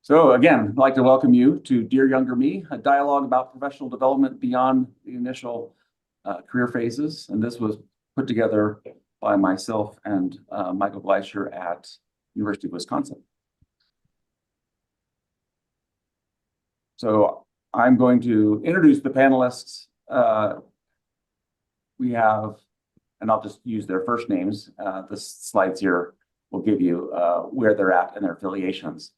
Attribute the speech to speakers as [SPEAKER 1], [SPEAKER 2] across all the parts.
[SPEAKER 1] So again, I'd like to welcome you to Dear Younger Me, a dialogue about professional development beyond the initial career phases. And this was put together by myself and Michael Bayshore at University of Wisconsin. So I'm going to introduce the panelists. We have, and I'll just use their first names. The slides here will give you where they're at and their affiliations.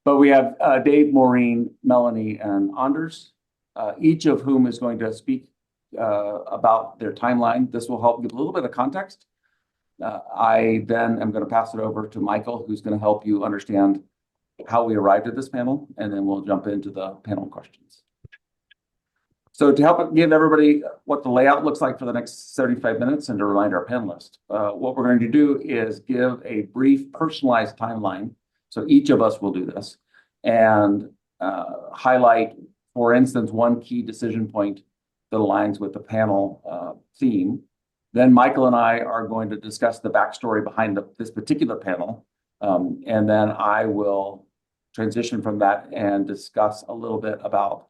[SPEAKER 1] But we have Dave, Maureen, Melanie, and Anders, each of whom is going to speak about their timeline. This will help give a little bit of context. I then am going to pass it over to Michael, who's going to help you understand how we arrived at this panel, and then we'll jump into the panel questions. So to help give everybody what the layout looks like for the next 75 minutes and to remind our panelists, what we're going to do is give a brief personalized timeline. So each of us will do this and highlight, for instance, one key decision point that aligns with the panel theme. Then Michael and I are going to discuss the backstory behind this particular panel. And then I will transition from that and discuss a little bit about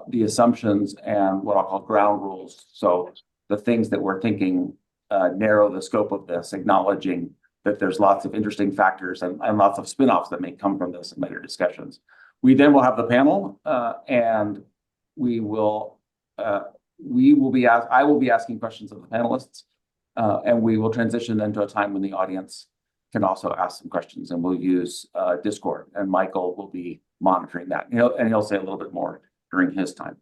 [SPEAKER 1] the assumptions and what I'll call ground rules. So the things that we're thinking narrow the scope of this, acknowledging that there's lots of interesting factors and lots of spin-offs that may come from this in later discussions. We then will have the panel and I will be asking questions of the panelists and we will transition into a time when the audience can also ask some questions, and we'll use Discord, and Michael will be monitoring that. He'll say a little bit more during his time.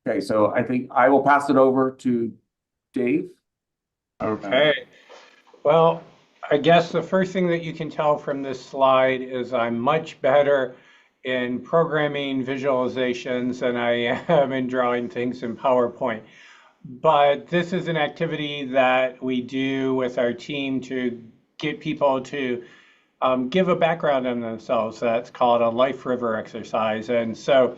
[SPEAKER 1] Okay, so I think I will pass it over to Dave.
[SPEAKER 2] Okay. Well, I guess the first thing that you can tell from this slide is I'm much better in programming visualizations than I am in drawing things in PowerPoint. But this is an activity that we do with our team to get people to give a background on themselves. That's called a life river exercise. And so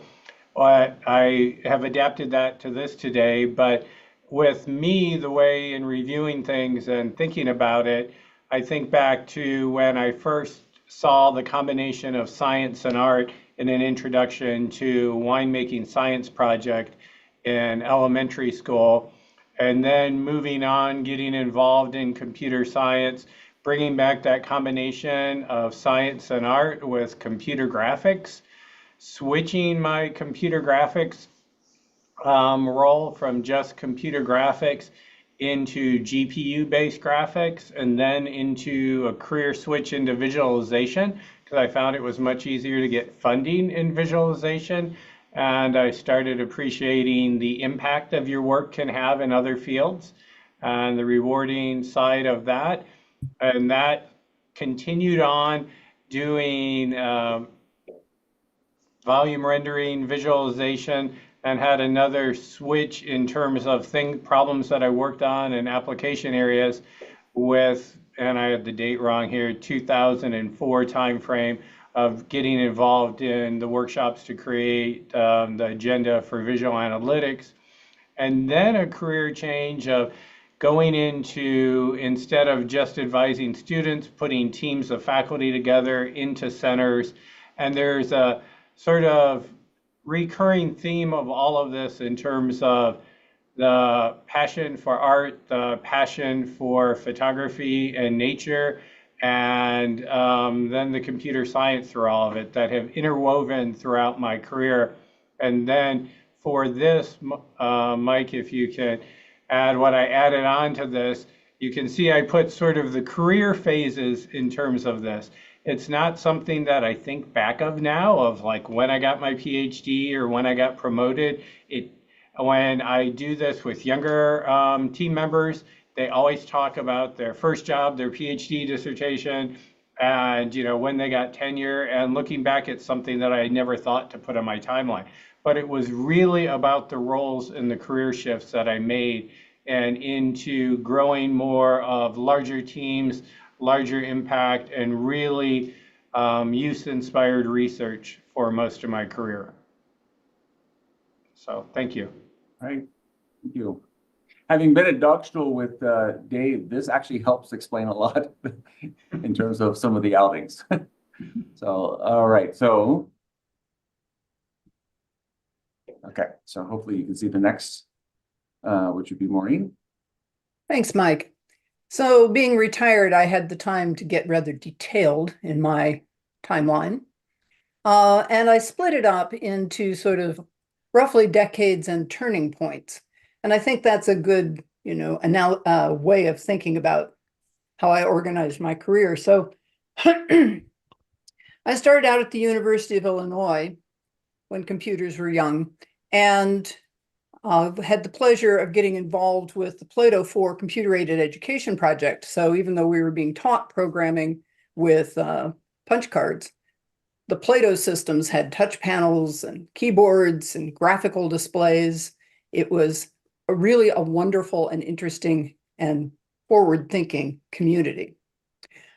[SPEAKER 2] I have adapted that to this today, but with me, the way in reviewing things and thinking about it, I think back to when I first saw the combination of science and art in an introduction to winemaking science project in elementary school, and then moving on, getting involved in computer science, bringing back that combination of science and art with computer graphics, switching my computer graphics role from just computer graphics into GPU-based graphics, and then into a career switch into visualization, because I found it was much easier to get funding in visualization. And I started appreciating the impact of your work can have in other fields and the rewarding side of that. And that continued on doing volume rendering, visualization, and had another switch in terms of problems that I worked on in application areas with, and I had the date wrong here, 2004 timeframe of getting involved in the workshops to create the agenda for visual analytics. And then a career change of going into, instead of just advising students, putting teams of faculty together into centers. And there's a sort of recurring theme of all of this in terms of the passion for art, the passion for photography and nature, and then the computer science through all of it that have interwoven throughout my career. And then for this, Mike, if you can add what I added on to this, you can see I put sort of the career phases in terms of this. It's not something that I think back of now, of like when I got my PhD or when I got promoted. When I do this with younger team members, they always talk about their first job, their PhD dissertation, and when they got tenure. And looking back, it's something that I never thought to put on my timeline. But it was really about the roles and the career shifts that I made, and into growing more of larger teams, larger impact, and really youth-inspired research for most of my career. So thank you.
[SPEAKER 1] All right, thank you. Having been at Dogstool with Dave, this actually helps explain a lot in terms of some of the outings. So, all right, so. Okay, so hopefully you can see the next, which would be Maureen.
[SPEAKER 3] Thanks, Mike. So being retired, I had the time to get rather detailed in my timeline. And I split it up into sort of roughly decades and turning points. And I think that's a good, way of thinking about how I organized my career. So I started out at the University of Illinois when computers were young, and had the pleasure of getting involved with the Plato 4 computer-aided education project. So even though we were being taught programming with punch cards, the Plato systems had touch panels and keyboards and graphical displays. It was really a wonderful and interesting and forward-thinking community.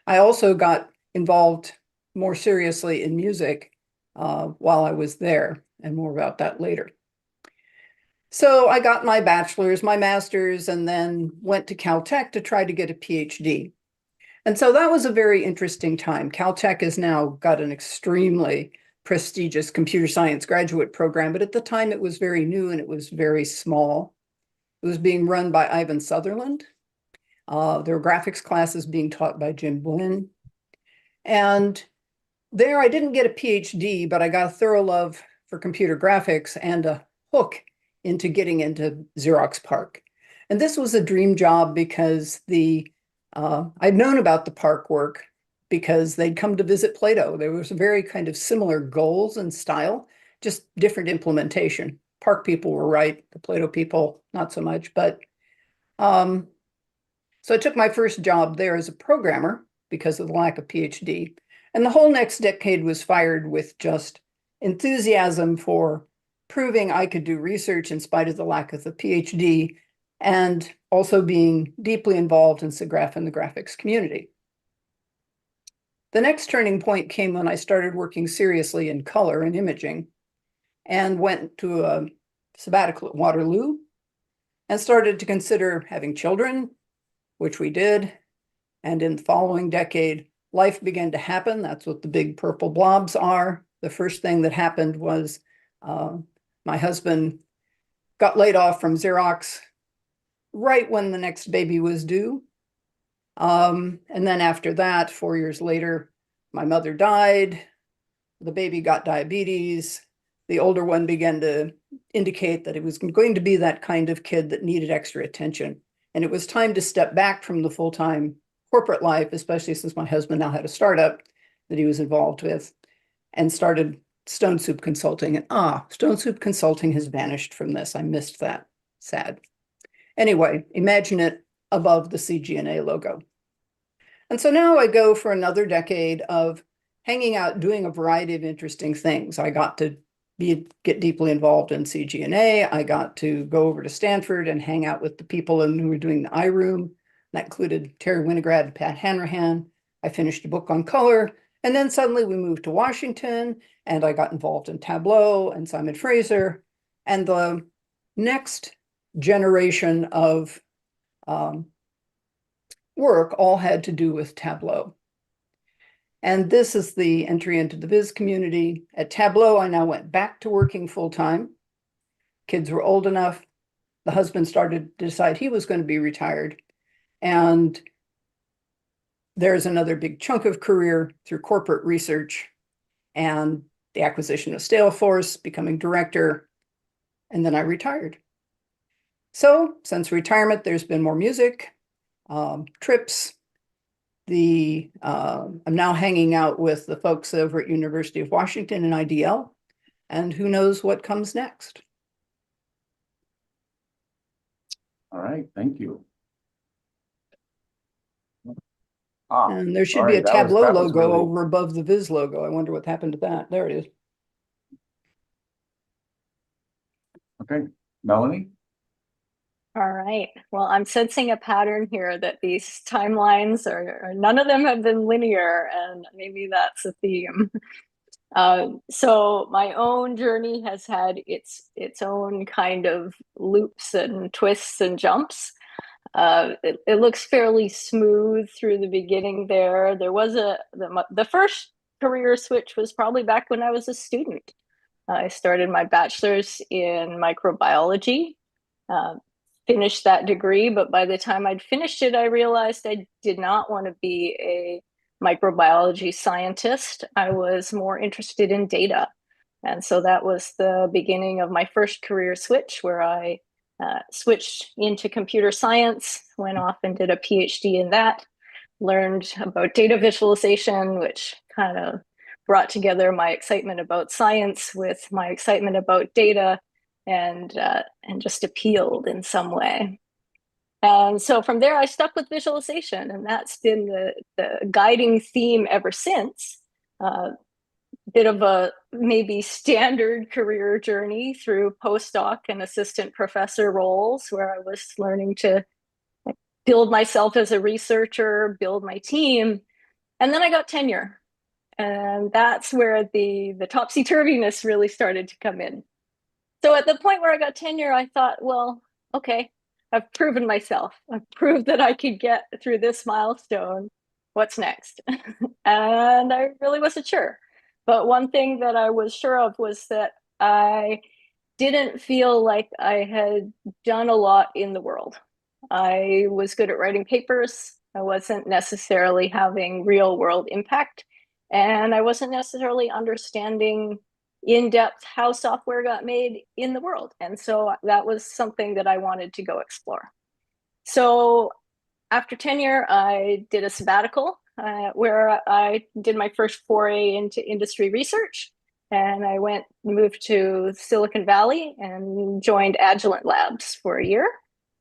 [SPEAKER 3] I also got involved more seriously in music while I was there, and more about that later. So I got my bachelor's, my master's, and then went to Caltech to try to get a PhD. And so that was a very interesting time. Caltech has now got an extremely prestigious computer science graduate program, but at the time it was very new and it was very small. It was being run by Ivan Sutherland. There were graphics classes being taught by Jim Blinn. And there I didn't get a PhD, but I got a thorough love for computer graphics and a hook into getting into Xerox PARC. And this was a dream job because I'd known about the PARC work because they'd come to visit Plato. There was a very kind of similar goals and style, just different implementation. PARC people were right, the Plato people not so much. But so I took my first job there as a programmer because of the lack of PhD. And the whole next decade was fired with just enthusiasm for proving I could do research in spite of the lack of the PhD, and also being deeply involved in SIGGRAPH and the graphics community. The next turning point came when I started working seriously in color and imaging, and went to a sabbatical at Waterloo and started to consider having children, which we did. And in the following decade, life began to happen. That's what the big purple blobs are. The first thing that happened was my husband got laid off from Xerox right when the next baby was due. And then after that, 4 years later, my mother died. The baby got diabetes. The older one began to indicate that it was going to be that kind of kid that needed extra attention. And it was time to step back from the full-time corporate life, especially since my husband now had a startup that he was involved with, and started Stone Soup Consulting. And Stone Soup Consulting has vanished from this. I missed that. Sad. Anyway, imagine it above the CGNA logo. And so now I go for another decade of hanging out, doing a variety of interesting things. I got to get deeply involved in CGNA. I got to go over to Stanford and hang out with the people who were doing the iRoom. That included Terry Winograd and Pat Hanrahan. I finished a book on color. And then suddenly we moved to Washington, and I got involved in Tableau and Simon Fraser. And the next generation of work all had to do with Tableau. And this is the entry into the Viz community. At Tableau, I now went back to working full-time. Kids were old enough. The husband started to decide he was going to be retired. And there's another big chunk of career through corporate research and the acquisition of Salesforce, becoming director, and then I retired. So since retirement, there's been more music, trips. I'm now hanging out with the folks over at University of Washington and IDL, and who knows what comes next.
[SPEAKER 1] All right, thank you.
[SPEAKER 3] And there should
[SPEAKER 1] all
[SPEAKER 3] be a
[SPEAKER 1] right,
[SPEAKER 3] Tableau
[SPEAKER 1] that was
[SPEAKER 3] logo
[SPEAKER 1] really-
[SPEAKER 3] over above the Viz logo. I wonder what happened to that. There it is.
[SPEAKER 1] Okay, Melanie?
[SPEAKER 4] All right. Well, I'm sensing a pattern here that these timelines are none of them have been linear, and maybe that's a theme. So my own journey has had its own kind of loops and twists and jumps. It looks fairly smooth through the beginning there. There was the first career switch was probably back when I was a student. I started my bachelor's in microbiology, finished that degree, but by the time I'd finished it, I realized I did not want to be a microbiology scientist. I was more interested in data. And so that was the beginning of my first career switch, where I switched into computer science, went off and did a PhD in that, learned about data visualization, which kind of brought together my excitement about science with my excitement about data, and just appealed in some way. And so from there, I stuck with visualization, and that's been the guiding theme ever since. Bit of a maybe standard career journey through postdoc and assistant professor roles, where I was learning to build myself as a researcher, build my team. And then I got tenure. And that's where the topsy-turviness really started to come in. So at the point where I got tenure, I thought, well, okay, I've proven myself. I've proved that I could get through this milestone. What's next? And I really wasn't sure. But one thing that I was sure of was that I didn't feel like I had done a lot in the world. I was good at writing papers. I wasn't necessarily having real world impact. And I wasn't necessarily understanding in depth how software got made in the world. And so that was something that I wanted to go explore. So after tenure, I did a sabbatical where I did my first foray into industry research. And I moved to Silicon Valley and joined Agilent Labs for a year,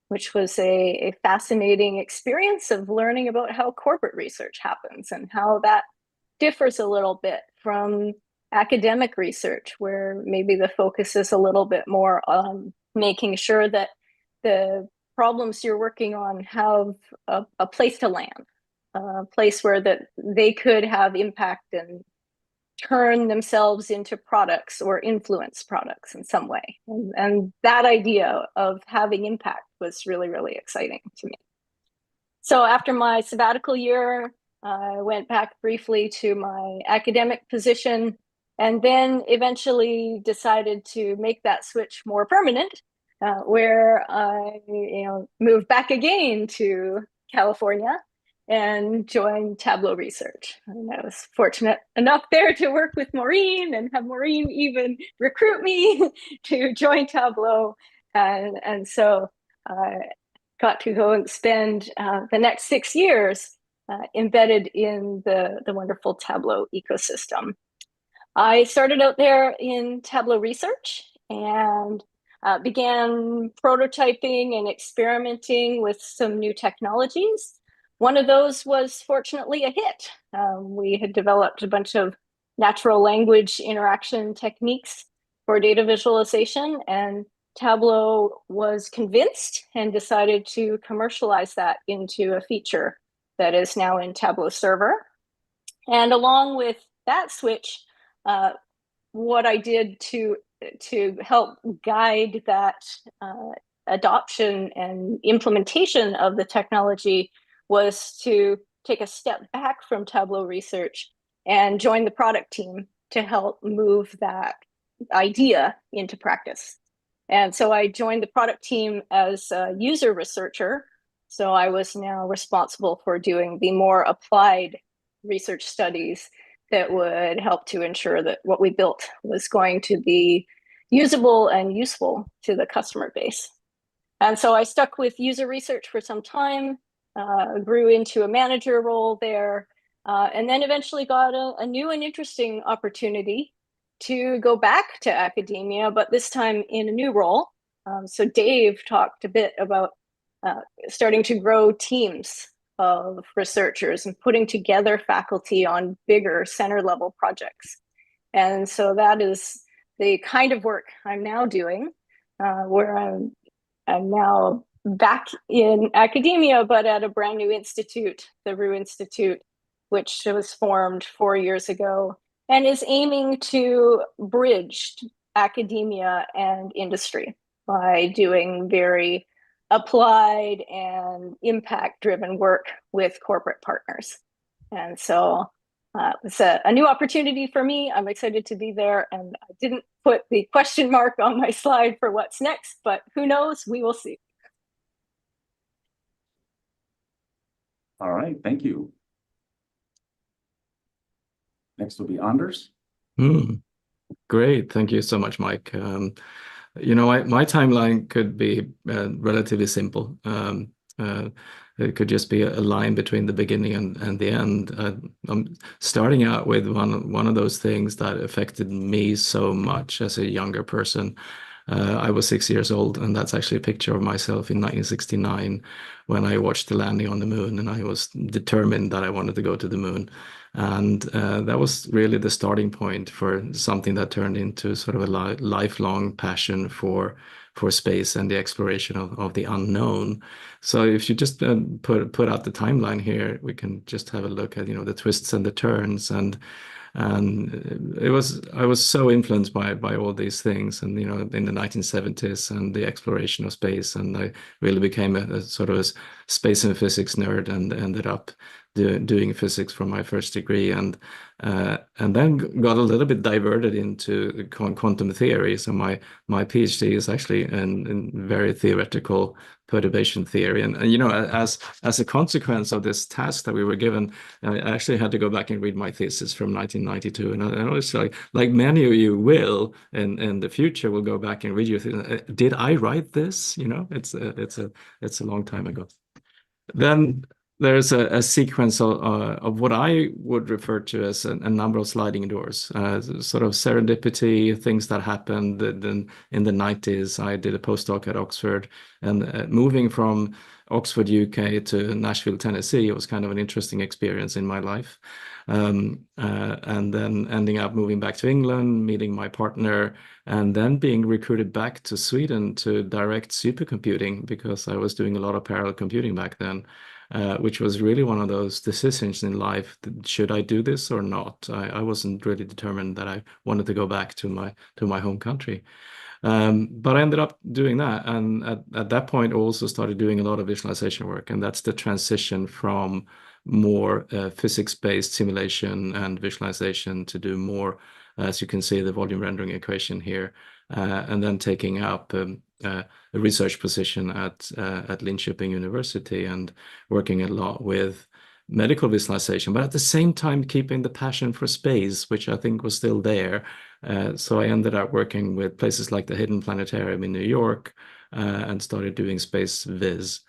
[SPEAKER 4] which was a fascinating experience of learning about how corporate research happens and how that differs a little bit from academic research, where maybe the focus is a little bit more on making sure that the problems you're working on have a place to land, a place where that they could have impact and turn themselves into products or influence products in some way. And that idea of having impact was really, really exciting to me. So after my sabbatical year, I went back briefly to my academic position, and then eventually decided to make that switch more permanent, where I moved back again to California and joined Tableau Research. And I was fortunate enough there to work with Maureen and have Maureen even recruit me to join Tableau. And so I got to go and spend the next 6 years embedded in the wonderful Tableau ecosystem. I started out there in Tableau Research and began prototyping and experimenting with some new technologies. One of those was fortunately a hit. We had developed a bunch of natural language interaction techniques for data visualization, and Tableau was convinced and decided to commercialize that into a feature that is now in Tableau Server. And along with that switch, what I did to help guide that adoption and implementation of the technology was to take a step back from Tableau Research and join the product team to help move that idea into practice. And so I joined the product team as a user researcher. So I was now responsible for doing the more applied research studies that would help to ensure that what we built was going to be usable and useful to the customer base. And so I stuck with user research for some time, grew into a manager role there, and then eventually got a new and interesting opportunity to go back to academia, but this time in a new role. So Dave talked a bit about starting to grow teams of researchers and putting together faculty on bigger center level projects. And so that is the kind of work I'm now doing, where I'm now back in academia, but at a brand new institute, the Roux Institute, which was formed 4 years ago and is aiming to bridge academia and industry by doing very applied and impact-driven work with corporate partners. And so It's a new opportunity for me. I'm excited to be there, and I didn't put the question mark on my slide for what's next, but who knows? We will see.
[SPEAKER 1] All right, thank you. Next will be Anders.
[SPEAKER 5] Great. Thank you so much, Mike. You know, my timeline could be relatively simple. It could just be a line between the beginning and the end. I'm starting out with one of those things that affected me so much as a younger person. I was 6 years old, and that's actually a picture of myself in 1969 when I watched the landing on the moon, and I was determined that I wanted to go to the moon. And that was really the starting point for something that turned into sort of a lifelong passion for space and the exploration of the unknown. So if you just put out the timeline here, we can just have a look at, you know, the twists and the turns, and I was so influenced by all these things, and, you know, in the 1970s and the exploration of space, and I really became a sort of a space and physics nerd, and ended up doing physics for my first degree, and then got a little bit diverted into quantum theory. So my PhD is actually in very theoretical perturbation theory, and you know, as a consequence of this task that we were given, I actually had to go back and read my thesis from 1992, and I was like many of you will in the future will go back and read your thesis. Did I write this? You know, it's a long time ago. Then there's a sequence of what I would refer to as a number of sliding doors, sort of serendipity, things that happened. Then in the 90s, I did a postdoc at Oxford, and moving from Oxford, UK to Nashville, Tennessee, it was kind of an interesting experience in my life. And then ending up moving back to England, meeting my partner, and then being recruited back to Sweden to direct supercomputing, because I was doing a lot of parallel computing back then. Which was really one of those decisions in life. Should I do this or not? I wasn't really determined that I wanted to go back to my home country. But I ended up doing that. And at that point, also started doing a lot of visualization work. And that's the transition from more physics-based simulation and visualization to do more, as you can see, the volume rendering equation here, and then taking up a research position at Linköping University and working a lot with medical visualization, but at the same time keeping the passion for space, which I think was still there. So I ended up working with places like the Hidden Planetarium in New York, and started doing space viz.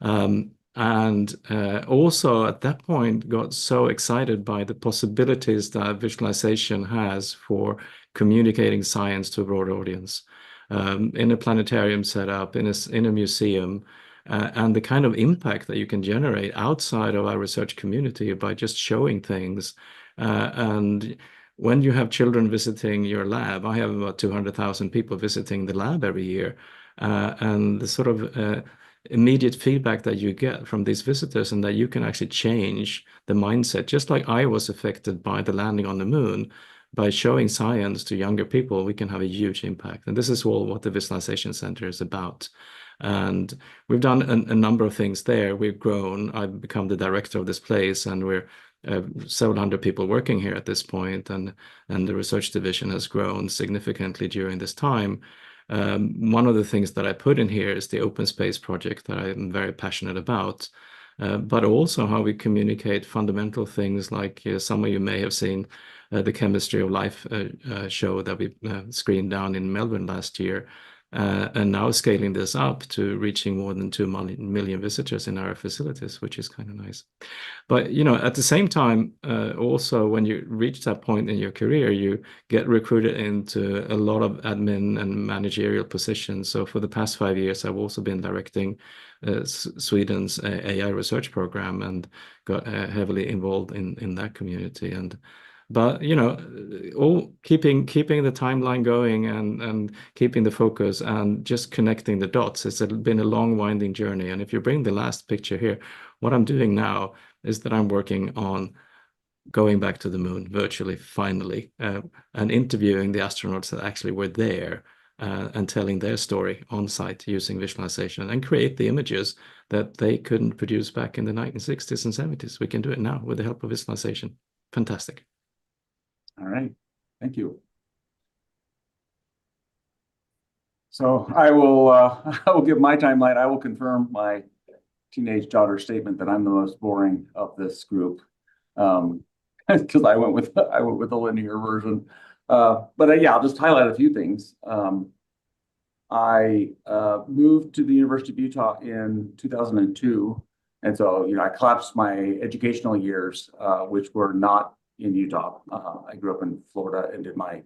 [SPEAKER 5] And also at that point got so excited by the possibilities that visualization has for communicating science to a broad audience. In a planetarium setup, in a museum, and the kind of impact that you can generate outside of our research community by just showing things. And when you have children visiting your lab, I have about 200,000 people visiting the lab every year, and the sort of immediate feedback that you get from these visitors, and that you can actually change the mindset, just like I was affected by the landing on the moon. By showing science to younger people, we can have a huge impact. And this is all what the Visualization Center is about. And we've done a number of things there. We've grown. I've become the director of this place, and we're several hundred people working here at this point, and the research division has grown significantly during this time. One of the things that I put in here is the open space project that I'm very passionate about, but also how we communicate fundamental things like some of you may have seen the Chemistry of Life show that we screened down in Melbourne last year, and now scaling this up to reaching more than 2 million visitors in our facilities, which is kind of nice. But, you know, at the same time, also when you reach that point in your career, you get recruited into a lot of admin and managerial positions. So for the past 5 years, I've also been directing Sweden's AI research program, and got heavily involved in that community. But, you know, all keeping the timeline going, and keeping the focus, and just connecting the dots. It's been a long, winding journey. And if you bring the last picture here, what I'm doing now is that I'm working on going back to the moon virtually, finally, and interviewing the astronauts that actually were there, and telling their story on site using visualization, and create the images that they couldn't produce back in the 1960s and 70s. We can do it now with the help of visualization. Fantastic.
[SPEAKER 1] All right, thank you. So I will I will give my timeline. I will confirm my teenage daughter's statement that I'm the most boring of this group, because I went with the linear version. But yeah, I'll just highlight a few things. I moved to the University of Utah in 2002, and so I collapsed my educational years, which were not in Utah. I grew up in Florida and did my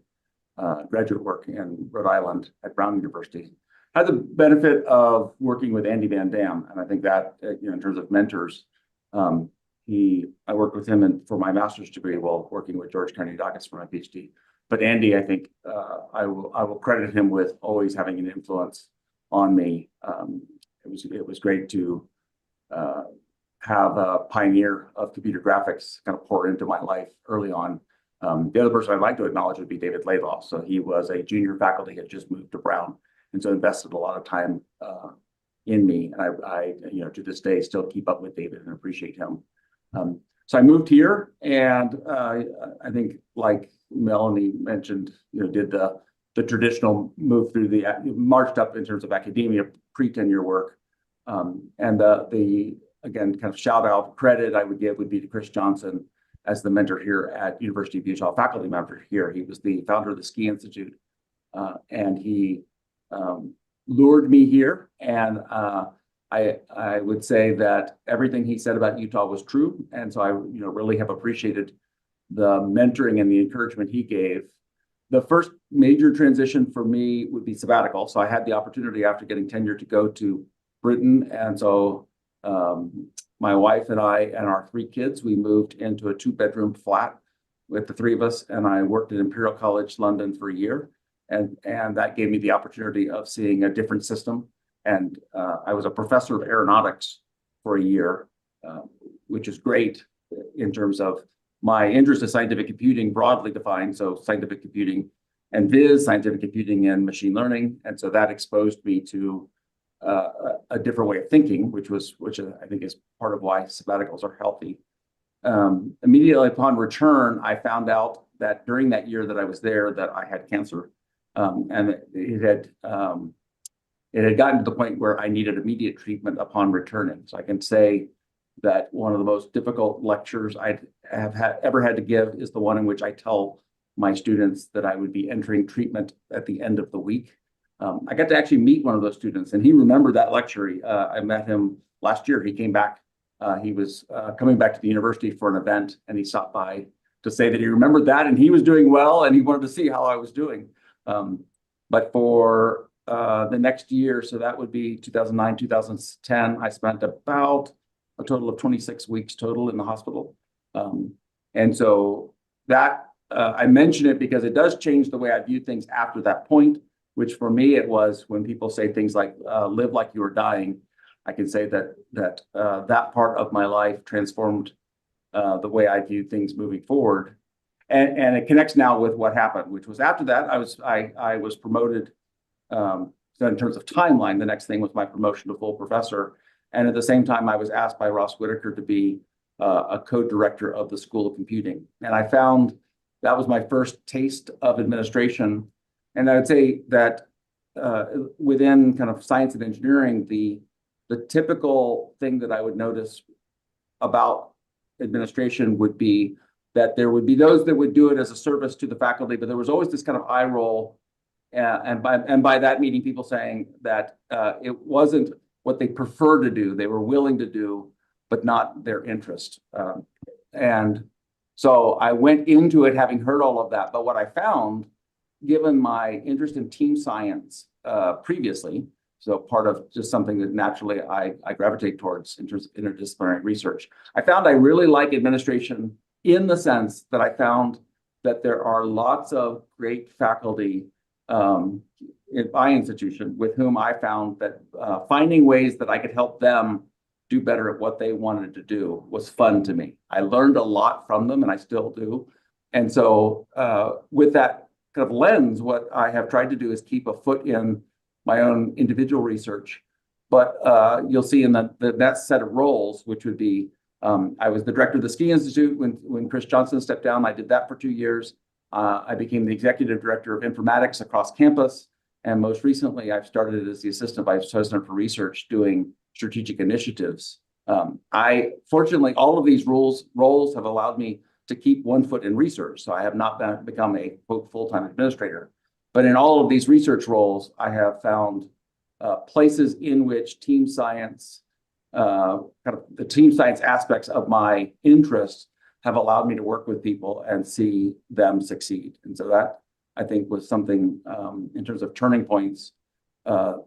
[SPEAKER 1] graduate work in Rhode Island at Brown University. Had the benefit of working with Andy Van Dam, and I think that in terms of mentors, I worked with him for my master's degree while working with George Karnidakis for my PhD. But Andy, I think I will credit him with always having an influence on me. It was great to have a pioneer of computer graphics kind of pour into my life early on. The other person I'd like to acknowledge would be David Laidlaw. So he was a junior faculty, had just moved to Brown, and so invested a lot of time in me. And I to this day still keep up with David and appreciate him. So I moved here, and I think, like Melanie mentioned, did the traditional move through marched up in terms of academia, pre-tenure work, and the again kind of shout out credit I would give would be to Chris Johnson as the mentor here at University of Utah, faculty member here. He was the founder of the Ski Institute, and he lured me here. And I would say that everything he said about Utah was true, and so I really have appreciated the mentoring and the encouragement he gave. The first major transition for me would be sabbatical. So I had the opportunity after getting tenure to go to Britain, and so my wife and I and our 3 kids, we moved into a 2-bedroom flat with the 3 of us, and I worked at Imperial College London for a year, and that gave me the opportunity of seeing a different system. And I was a professor of aeronautics for a year, which is great in terms of my interest in scientific computing broadly defined. So scientific computing and viz, scientific computing and machine learning. And so that exposed me to a different way of thinking, which I think is part of why sabbaticals are healthy. Immediately upon return, I found out that during that year that I was there, that I had cancer, and it had gotten to the point where I needed immediate treatment upon returning. So I can say that one of the most difficult lectures I have ever had to give is the one in which I tell my students that I would be entering treatment at the end of the week. I got to actually meet one of those students, and he remembered that lecture. I met him last year. He came back. He was coming back to the university for an event, and he stopped by to say that he remembered that, and he was doing well, and he wanted to see how I was doing. But for the next year, so that would be 2009, 2010, I spent about a total of 26 weeks total in the hospital. And so that I mention it because it does change the way I view things after that point, which for me, it was when people say things like live like you are dying. I can say that part of my life transformed the way I view things moving forward. And it connects now with what happened, which was after that, I was promoted. So in terms of timeline, the next thing was my promotion to full professor. And at the same time, I was asked by Ross Whitaker to be a co-director of the School of Computing. And I found that was my first taste of administration. And I would say that within kind of science and engineering, the typical thing that I would notice about administration would be that there would be those that would do it as a service to the faculty, but there was always this kind of eye roll. And by that meaning people saying that it wasn't what they prefer to do, they were willing to do, but not their interest. And so I went into it having heard all of that. But what I found, given my interest in team science previously, so part of just something that naturally I gravitate towards in terms of interdisciplinary research, I found I really like administration in the sense that I found that there are lots of great faculty in my institution with whom I found that finding ways that I could help them do better at what they wanted to do was fun to me. I learned a lot from them, and I still do. And so with that kind of lens, what I have tried to do is keep a foot in my own individual research. But you'll see in that set of roles, which would be I was the director of the Ski Institute when Chris Johnson stepped down. I did that for 2 years. I became the executive director of informatics across campus. And most recently, I've started as the assistant vice president for research doing strategic initiatives. Fortunately, all of these roles have allowed me to keep one foot in research. So I have not become a quote full-time administrator. But in all of these research roles, I have found places in which team science, kind of the team science aspects of my interests have allowed me to work with people and see them succeed. And so that, I think, was something in terms of turning points or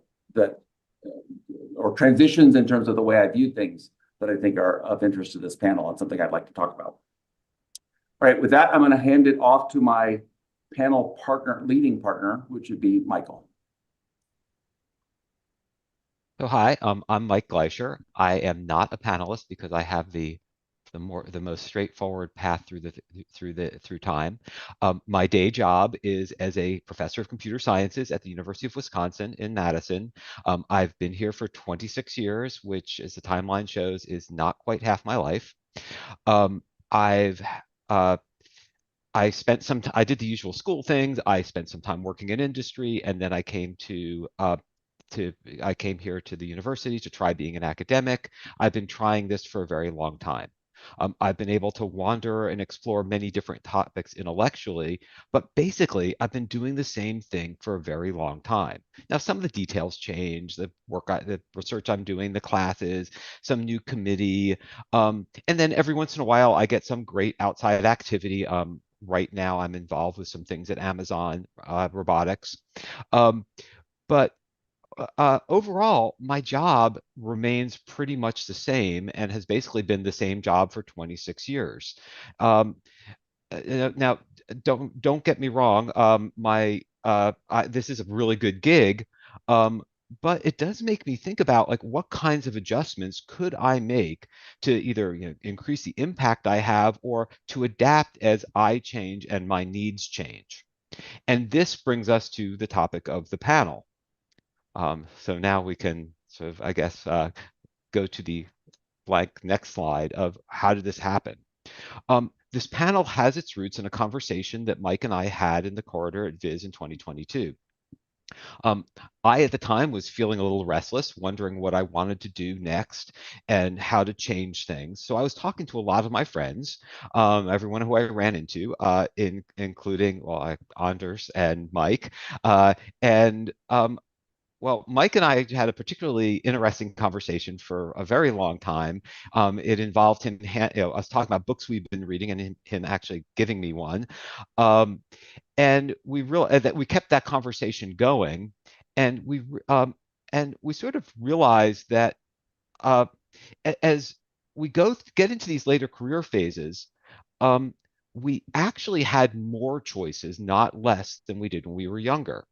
[SPEAKER 1] transitions in terms of the way I view things that I think are of interest to this panel and something I'd like to talk about. All right, with that, I'm going to hand it off to my panel partner, leading partner, which would be Michael.
[SPEAKER 6] So hi, I'm Mike Gleischer. I am not a panelist because I have the most straightforward path through time. My day job is as a professor of computer sciences at the University of Wisconsin in Madison. I've been here for 26 years, which, as the timeline shows, is not quite half my life. I did the usual school things. I spent some time working in industry, and then I came here to the university to try being an academic. I've been trying this for a very long time. I've been able to wander and explore many different topics intellectually, but basically I've been doing the same thing for a very long time. Now, some of the details change, the research I'm doing, the classes, some new committee, and then every once in a while I get some great outside activity. Right now I'm involved with some things at Amazon Robotics. But overall, my job remains pretty much the same and has basically been the same job for 26 years. Now, don't get me wrong. This is a really good gig, but it does make me think about like what kinds of adjustments could I make to either increase the impact I have or to adapt as I change and my needs change. And this brings us to the topic of the panel. So now we can sort of, I guess, go to the blank next slide of how did this happen? This panel has its roots in a conversation that Mike and I had in the corridor at Viz in 2022. I, at the time, was feeling a little restless, wondering what I wanted to do next and how to change things. So I was talking to a lot of my friends, everyone who I ran into, including Anders and Mike, well, Mike and I had a particularly interesting conversation for a very long time. It involved him, us talking about books we've been reading and him actually giving me one. And we realized that we kept that conversation going, and we sort of realized that as we get into these later career phases, we actually had more choices, not less, than we did when we were younger.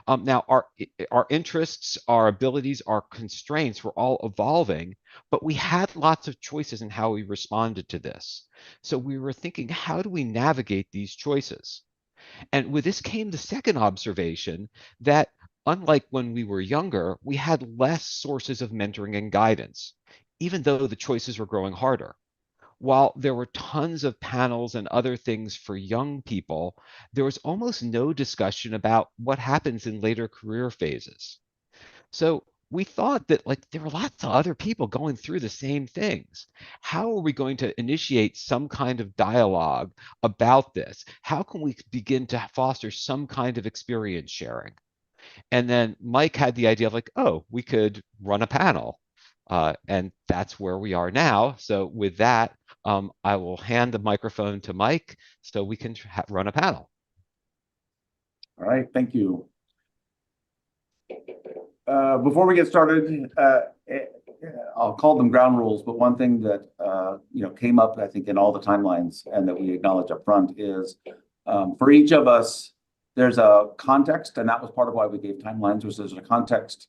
[SPEAKER 6] Now, our interests, our abilities, our constraints were all evolving, but we had lots of choices in how we responded to this. So we were thinking, how do we navigate these choices? And with this came the second observation that unlike when we were younger, we had less sources of mentoring and guidance, even though the choices were growing harder. While there were tons of panels and other things for young people, there was almost no discussion about what happens in later career phases. So we thought that there were lots of other people going through the same things. How are we going to initiate some kind of dialogue about this? How can we begin to foster some kind of experience sharing? And then Mike had the idea of we could run a panel. And that's where we are now. So with that, I will hand the microphone to Mike so we can run a panel.
[SPEAKER 1] All right, thank you. Before we get started, I'll call them ground rules, but one thing that came up, I think, in all the timelines and that we acknowledge up front is for each of us, there's a context, and that was part of why we gave timelines, was there's a context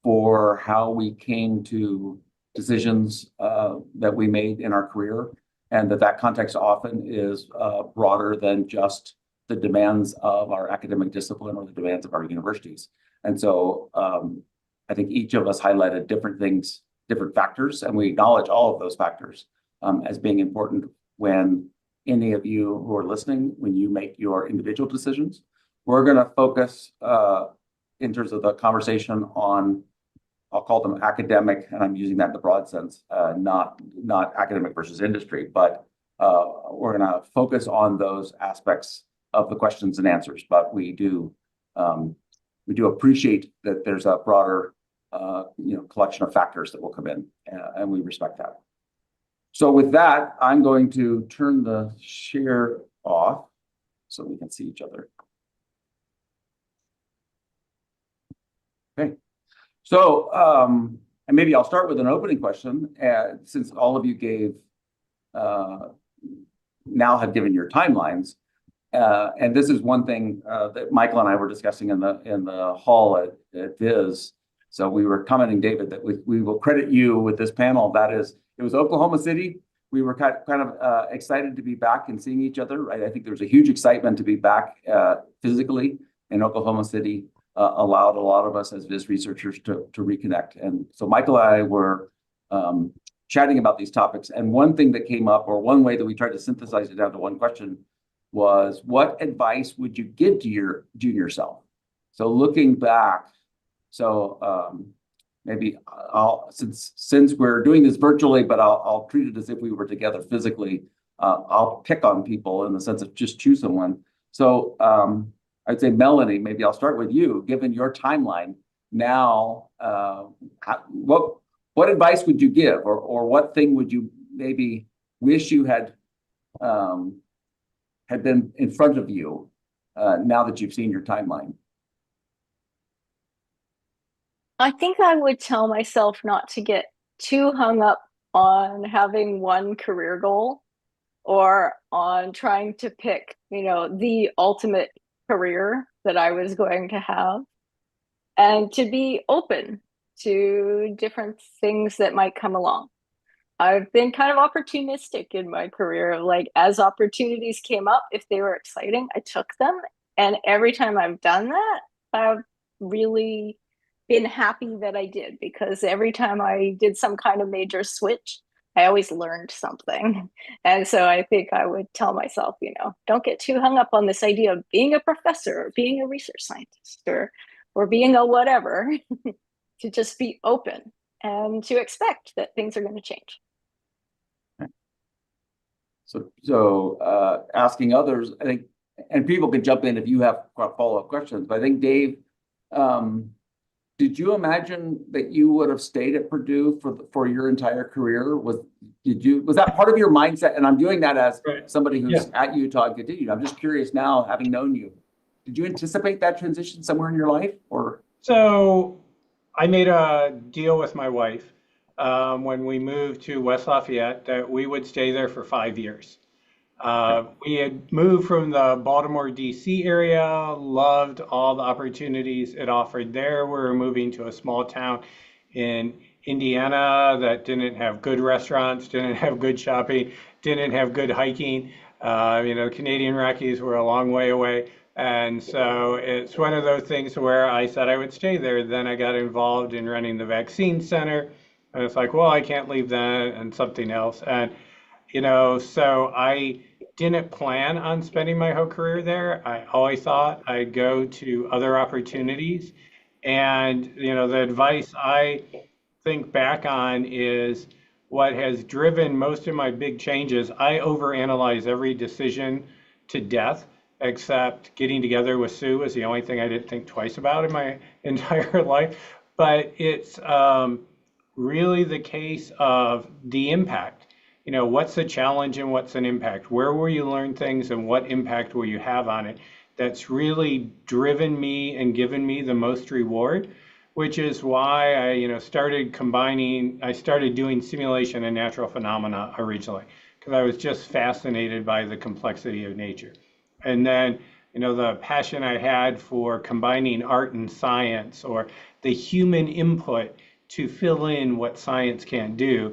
[SPEAKER 1] for how we came to decisions that we made in our career, and that context often is broader than just the demands of our academic discipline or the demands of our universities. And so I think each of us highlighted different things, different factors, and we acknowledge all of those factors. as being important when any of you who are listening, when you make your individual decisions. We're going to focus in terms of the conversation on, I'll call them academic, and I'm using that in the broad sense, not academic versus industry, but we're going to focus on those aspects of the questions and answers. But we do appreciate that there's a broader collection of factors that will come in, and we respect that. So with that, I'm going to turn the share off so we can see each other. Okay. So, and maybe I'll start with an opening question, since all of you now have given your timelines. And this is one thing that Michael and I were discussing in the hall at Viz. So we were commenting, David, that we will credit you with this panel. That is, it was Oklahoma City. We were kind of excited to be back and seeing each other. Right? I think there was a huge excitement to be back physically in Oklahoma City. Allowed a lot of us as Viz researchers to reconnect. And so Michael and I were chatting about these topics. And one thing that came up, or one way that we tried to synthesize it down to one question, was what advice would you give to your junior self? So looking back, maybe since we're doing this virtually, but I'll treat it as if we were together physically. I'll pick on people in the sense of just choose someone. So I'd say, Melanie, maybe I'll start with you. Given your timeline now, what advice would you give, or what thing would you maybe wish you had been in front of you now that you've seen your timeline?
[SPEAKER 4] I think I would tell myself not to get too hung up on having one career goal or on trying to pick, the ultimate career that I was going to have, and to be open to different things that might come along. I've been kind of opportunistic in my career. Like, as opportunities came up, if they were exciting, I took them. And every time I've done that, I've really been happy that I did, because every time I did some kind of major switch, I always learned something. And so I think I would tell myself, don't get too hung up on this idea of being a professor or being a research scientist or being a whatever, to just be open and to expect that things are going to change.
[SPEAKER 1] So asking others, I think, and people can jump in if you have follow-up questions, but I think, Dave, did you imagine that you would have stayed at Purdue for your entire career? Was that part of your mindset? And I'm doing that as somebody who's at Utah and continued. I'm just curious now, having known you, did you anticipate that transition somewhere in your life, or? So
[SPEAKER 2] I made a deal with my wife when we moved to West Lafayette that we would stay there for 5 years. We had moved from the Baltimore, D.C. area, loved all the opportunities it offered there. We were moving to a small town in Indiana that didn't have good restaurants, didn't have good shopping, didn't have good hiking. The Canadian Rockies were a long way away. And so it's one of those things where I said I would stay there. Then I got involved in running the vaccine center. And it's like, well, I can't leave that and something else. And, so I didn't plan on spending my whole career there. I always thought I'd go to other opportunities. And, the advice I think back on is what has driven most of my big changes. I overanalyze every decision to death, except getting together with Sue was the only thing I didn't think twice about in my entire life. But it's really the case of the impact. What's the challenge and what's an impact? Where will you learn things and what impact will you have on it? That's really driven me and given me the most reward, which is why I started doing simulation and natural phenomena originally, because I was just fascinated by the complexity of nature. And then, the passion I had for combining art and science, or the human input to fill in what science can't do,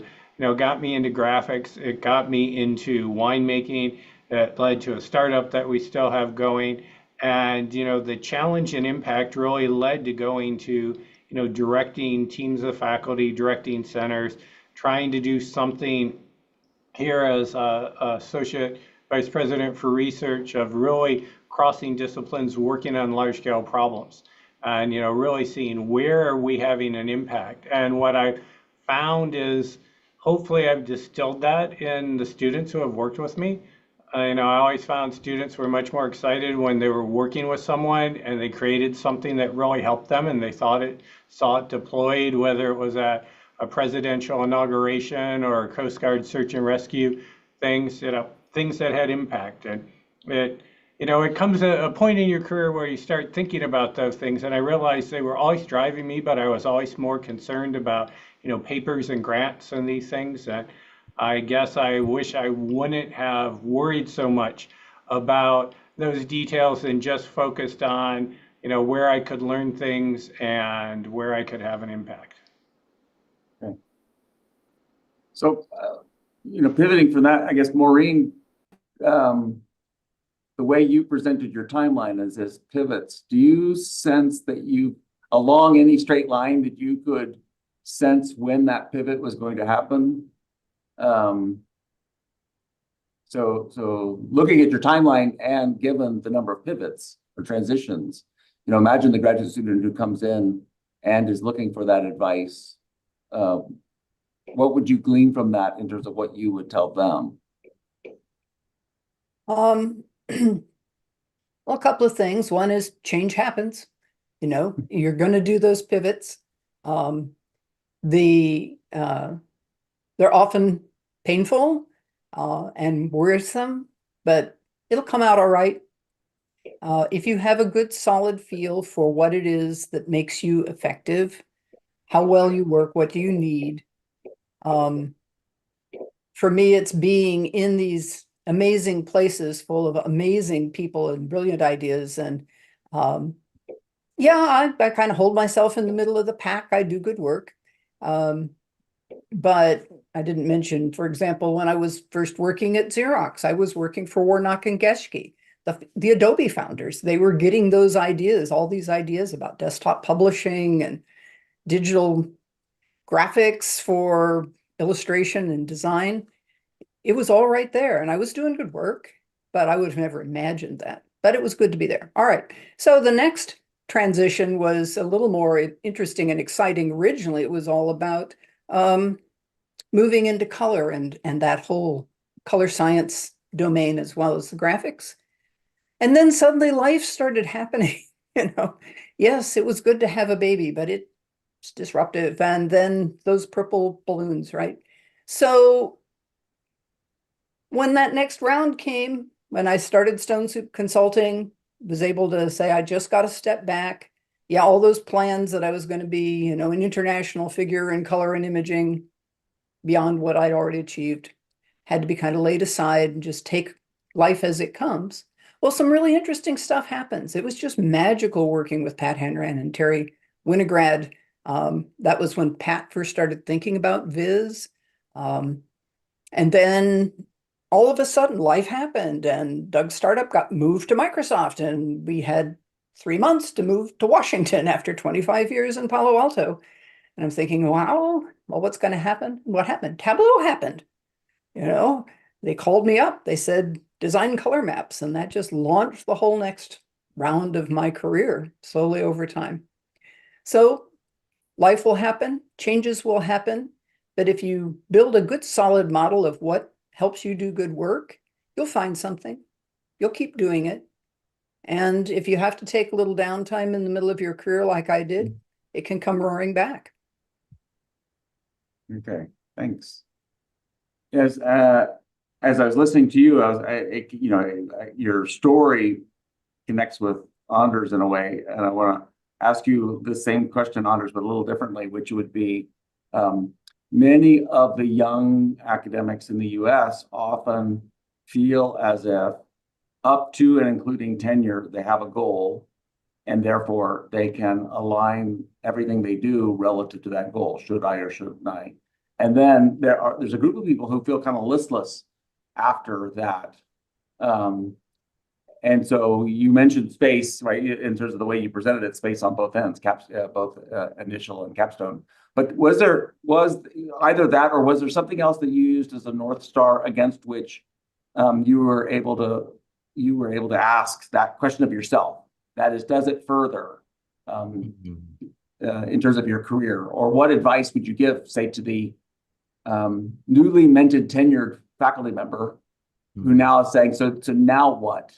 [SPEAKER 2] got me into graphics. It got me into winemaking. It led to a startup that we still have going. And, the challenge and impact really led to going to, directing teams of faculty, directing centers, trying to do something here as Associate Vice President for Research of really crossing disciplines, working on large scale problems, and really seeing where are we having an impact. And what I found is hopefully I've distilled that in the students who have worked with me. I always found students were much more excited when they were working with someone and they created something that really helped them and they saw it deployed, whether it was at a presidential inauguration or a Coast Guard search and rescue, things that had impact. And it comes a point in your career where you start thinking about those things. And I realized they were always driving me, but I was always more concerned about, papers and grants and these things. And I guess I wish I wouldn't have worried so much about those details and just focused on, where I could learn things and where I could have an impact.
[SPEAKER 1] Okay. So, pivoting from that, I guess, Maureen, the way you presented your timeline is as pivots. Do you sense that along any straight line, that you could sense when that pivot was going to happen? So looking at your timeline and given the number of pivots or transitions, imagine the graduate student who comes in and is looking for that advice. What would you glean from that in terms of what you would tell them?
[SPEAKER 3] Well, a couple of things. One is change happens. You're going to do those pivots. They're often painful and worrisome, but it'll come out all right. If you have a good solid feel for what it is that makes you effective, how well you work, what do you need? For me, it's being in these amazing places full of amazing people and brilliant ideas. And yeah, I kind of hold myself in the middle of the pack. I do good work. But I didn't mention, for example, when I was first working at Xerox, I was working for Warnock and Geschke, the Adobe founders. They were getting those ideas, all these ideas about desktop publishing and digital graphics for illustration and design. It was all right there, and I was doing good work, but I would have never imagined that. But it was good to be there. All right. So the next transition was a little more interesting and exciting. Originally, it was all about moving into color and that whole color science domain as well as the graphics. And then suddenly life started happening. Yes, it was good to have a baby, but it's disruptive. And then those purple balloons, right? So when that next round came, when I started Stone Soup Consulting, was able to say, I just got to step back. Yeah, all those plans that I was going to be, an international figure in color and imaging beyond what I'd already achieved had to be kind of laid aside and just take life as it comes. Well, some really interesting stuff happens. It was just magical working with Pat Hanran and Terry Winograd. That was when Pat first started thinking about Viz. And then all of a sudden life happened and Doug's startup got moved to Microsoft, and we had 3 months to move to Washington after 25 years in Palo Alto. And I'm thinking, wow, well, what's going to happen? What happened? Tableau happened. They called me up. They said, design color maps. And that just launched the whole next round of my career slowly over time. So life will happen, changes will happen. But if you build a good solid model of what helps you do good work, you'll find something. You'll keep doing it. And if you have to take a little downtime in the middle of your career like I did, it can come roaring back.
[SPEAKER 1] Okay, thanks. Yes, as I was listening to you, your story connects with Anders in a way, and I want to ask you the same question, Anders, but a little differently, which would be, many of the young academics in the U.S. often feel as if up to and including tenure, they have a goal, and therefore they can align everything they do relative to that goal. Should I or shouldn't I? And then there's a group of people who feel kind of listless after that. And so you mentioned space, right, in terms of the way you presented it, space on both ends, both initial and capstone. But was either that, or was there something else that you used as a North Star against which you were able to ask that question of yourself? That is, does it further in terms of your career? Or what advice would you give, say, to the newly minted tenured faculty member who now is saying, so now what?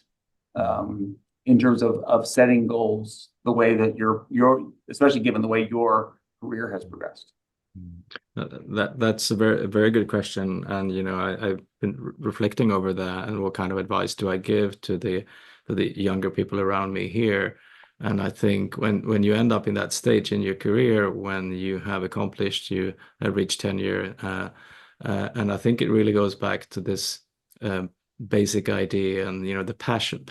[SPEAKER 1] In terms of setting goals, the way that you're especially given the way your career has progressed.
[SPEAKER 5] That's a very good question, and I've been reflecting over that, and what kind of advice do I give to the younger people around me here. And I think when you end up in that stage in your career, when you have accomplished, you have reached tenure, and I think it really goes back to this basic idea, and the passion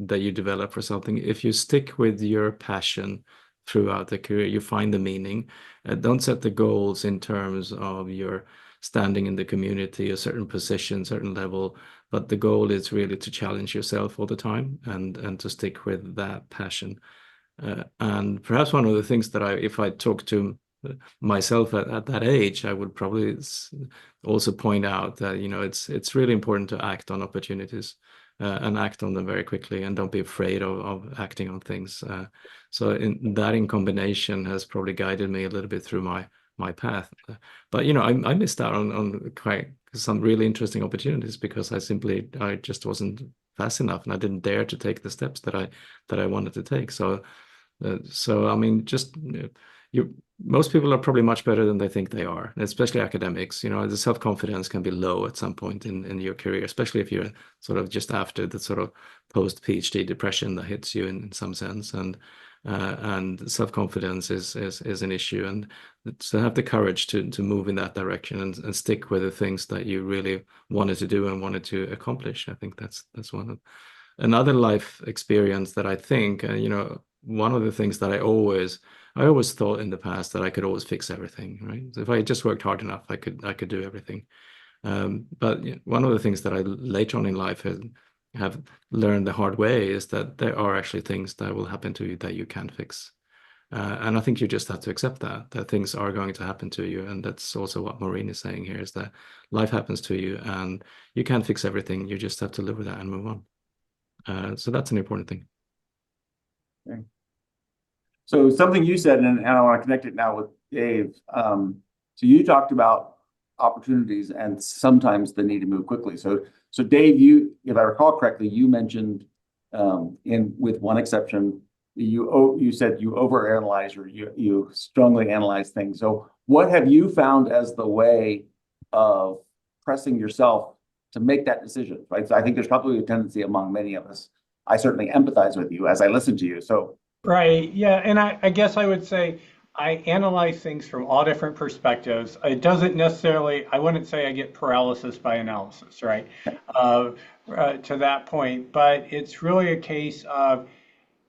[SPEAKER 5] that you develop for something. If you stick with your passion throughout the career, you find the meaning. Don't set the goals in terms of your standing in the community, a certain position, certain level, but the goal is really to challenge yourself all the time and to stick with that passion. And perhaps one of the things that if I talk to myself at that age, I would probably also point out that it's really important to act on opportunities and act on them very quickly, and don't be afraid of acting on things. So in combination has probably guided me a little bit through my path. But I missed out on quite some really interesting opportunities because I just wasn't fast enough, and I didn't dare to take the steps that I wanted to take. So I mean, just most people are probably much better than they think they are, especially academics. The self-confidence can be low at some point in your career, especially if you're sort of just after the sort of post-PhD depression that hits you in some sense, and self-confidence is an issue, and to have the courage to move in that direction and stick with the things that you really wanted to do and wanted to accomplish. I think that's another life experience that I think, one of the things that I always thought in the past that I could always fix everything, right? So if I just worked hard enough, I could do everything. But one of the things that I later on in life have learned the hard way is that there are actually things that will happen to you that you can't fix. And I think you just have to accept that things are going to happen to you. And that's also what Maureen is saying here, is that life happens to you and you can't fix everything. You just have to live with that and move on. So that's an important thing.
[SPEAKER 1] Okay. So something you said, and I want to connect it now with Dave. So you talked about opportunities and sometimes the need to move quickly. So Dave, if I recall correctly, you mentioned with one exception, you said you overanalyze, or you strongly analyze things. So what have you found as the way of pressing yourself to make that decision, right? So I think there's probably a tendency among many of us. I certainly empathize with you as I listen to you. So
[SPEAKER 2] right, yeah, and I guess I would say I analyze things from all different perspectives. It doesn't necessarily, I wouldn't say I get paralysis by analysis, right? To that point, but it's really a case of,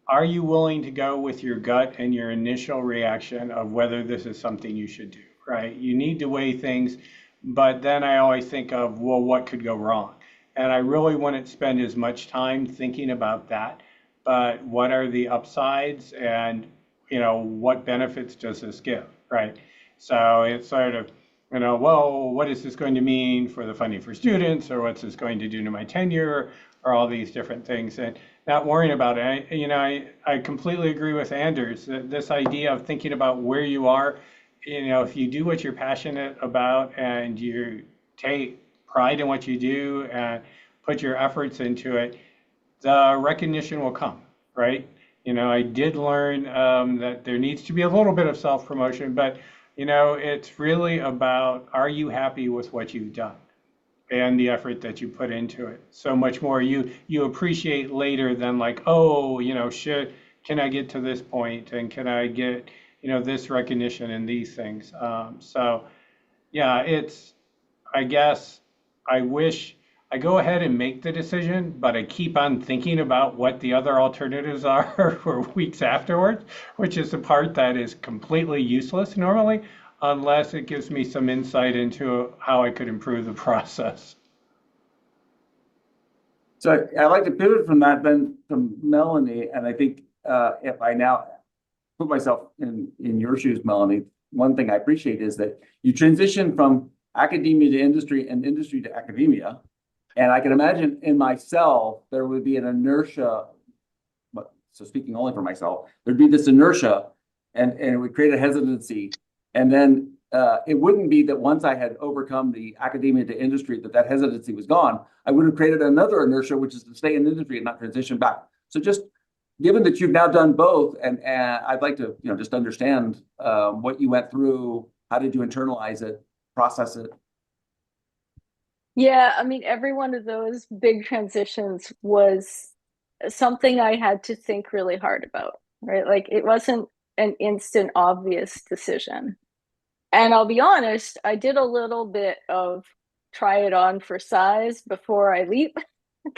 [SPEAKER 2] are you willing to go with your gut and your initial reaction of whether this is something you should do, right? You need to weigh things, but then I always think of, well, what could go wrong? And I really wouldn't spend as much time thinking about that, but what are the upsides, and what benefits does this give, right? So it's sort of, well, what is this going to mean for the funding for students, or what's this going to do to my tenure, or all these different things, and not worrying about it. I completely agree with Anders, this idea of thinking about where you are. If you do what you're passionate about and you take pride in what you do and put your efforts into it, the recognition will come, right? I did learn that there needs to be a little bit of self-promotion, but it's really about, are you happy with what you've done and the effort that you put into it? So much more you appreciate later than like, oh, can I get to this point, and can I get this recognition and these things? So yeah, I guess I wish I go ahead and make the decision, but I keep on thinking about what the other alternatives are for weeks afterwards, which is the part that is completely useless normally, unless it gives me some insight into how I could improve the process.
[SPEAKER 1] So I'd like to pivot from that then to Melanie, and I think if I now put myself in your shoes, Melanie, one thing I appreciate is that you transition from academia to industry and industry to academia. And I can imagine in myself, there would be an inertia, but so speaking only for myself, there'd be this inertia and it would create a hesitancy. And then it wouldn't be that once I had overcome the academia to industry, that hesitancy was gone. I would have created another inertia, which is to stay in industry and not transition back. So just given that you've now done both, and I'd like to, just understand what you went through, how did you internalize it, process it?
[SPEAKER 4] Yeah, I mean, every one of those big transitions was something I had to think really hard about, right? Like it wasn't an instant obvious decision. And I'll be honest, I did a little bit of try it on for size before I leap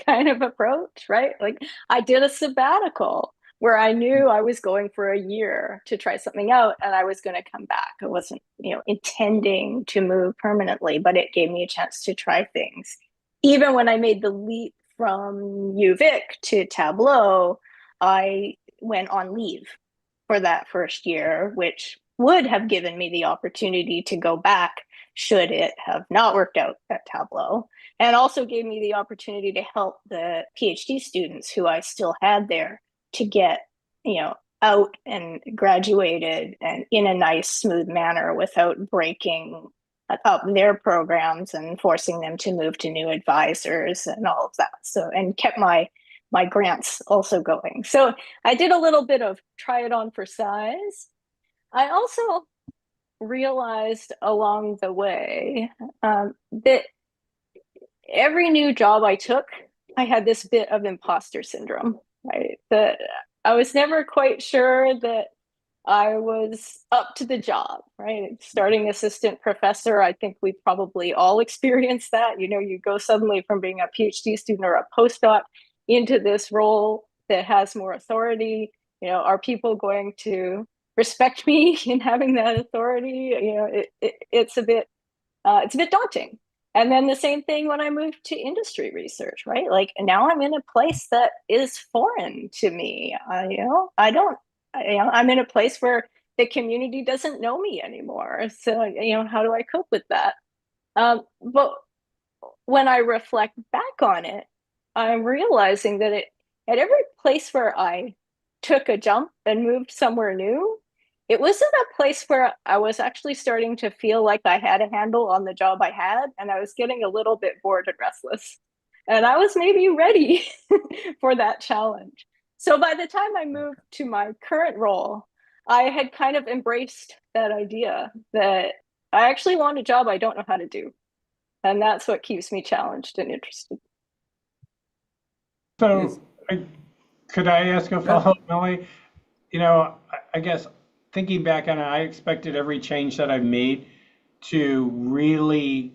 [SPEAKER 4] kind of approach, right? Like I did a sabbatical where I knew I was going for a year to try something out and I was going to come back. I wasn't, intending to move permanently, but it gave me a chance to try things. Even when I made the leap from UVic to Tableau, I went on leave for that first year, which would have given me the opportunity to go back should it have not worked out at Tableau, and also gave me the opportunity to help the PhD students who I still had there to get, out and graduated and in a nice, smooth manner without breaking up their programs and forcing them to move to new advisors and all of that. So, and kept my grants also going. So I did a little bit of try it on for size. I also realized along the way that every new job I took, I had this bit of imposter syndrome, right? That I was never quite sure that I was up to the job, right? Starting assistant professor, I think we probably all experienced that. You go suddenly from being a PhD student or a postdoc into this role that has more authority. Are people going to respect me in having that authority? It's a bit daunting. And then the same thing when I moved to industry research, right? Like now I'm in a place that is foreign to me. I'm in a place where the community doesn't know me anymore. So, how do I cope with that? But when I reflect back on it, I'm realizing that at every place where I took a jump and moved somewhere new, it was in a place where I was actually starting to feel like I had a handle on the job I had, and I was getting a little bit bored and restless. And I was maybe ready for that challenge. So by the time I moved to my current role, I had kind of embraced that idea that I actually want a job I don't know how to do. And that's what keeps me challenged and interested.
[SPEAKER 2] So, could I ask a follow-up, Melanie? I guess thinking back on it, I expected every change that I've made to really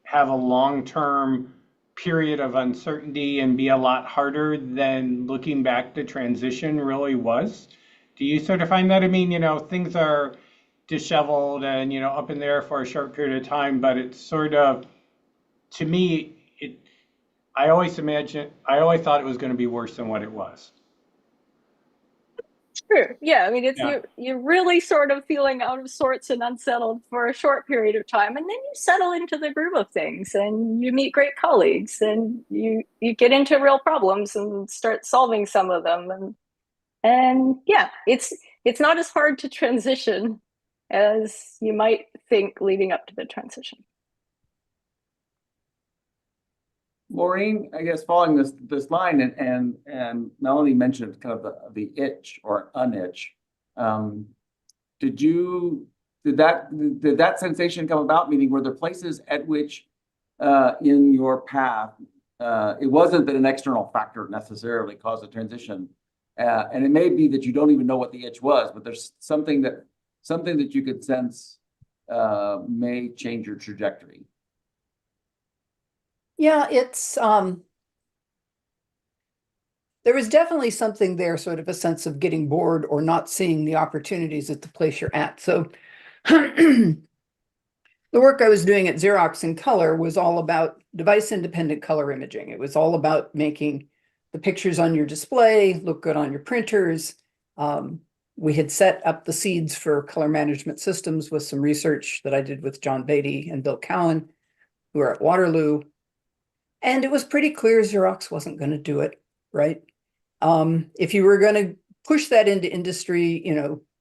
[SPEAKER 2] have a long-term period of uncertainty and be a lot harder than looking back the transition really was. Do you sort of find that? I mean, things are disheveled and, up in there for a short period of time, but it's sort of, to me, I always thought it was going to be worse than what it was.
[SPEAKER 4] True. Yeah. I mean,
[SPEAKER 2] Yeah.
[SPEAKER 4] you're really sort of feeling out of sorts and unsettled for a short period of time, and then you settle into the groove of things, and you meet great colleagues, and you get into real problems and start solving some of them, and yeah, it's not as hard to transition as you might think leading up to the transition.
[SPEAKER 1] Maureen, I guess following this line, and Melanie mentioned kind of the itch or unitch. Did that sensation come about? Meaning, were there places at which in your path it wasn't that an external factor necessarily caused a transition, and it may be that you don't even know what the itch was, but there's something that you could sense may change your trajectory.
[SPEAKER 3] Yeah, it's there was definitely something there, sort of a sense of getting bored or not seeing the opportunities at the place you're at. So the work I was doing at Xerox in color was all about device-independent color imaging. It was all about making the pictures on your display look good on your printers. We had set up the seeds for color management systems with some research that I did with John Beatty and Bill Cowan, who are at Waterloo. And it was pretty clear Xerox wasn't going to do it, right? If you were going to push that into industry,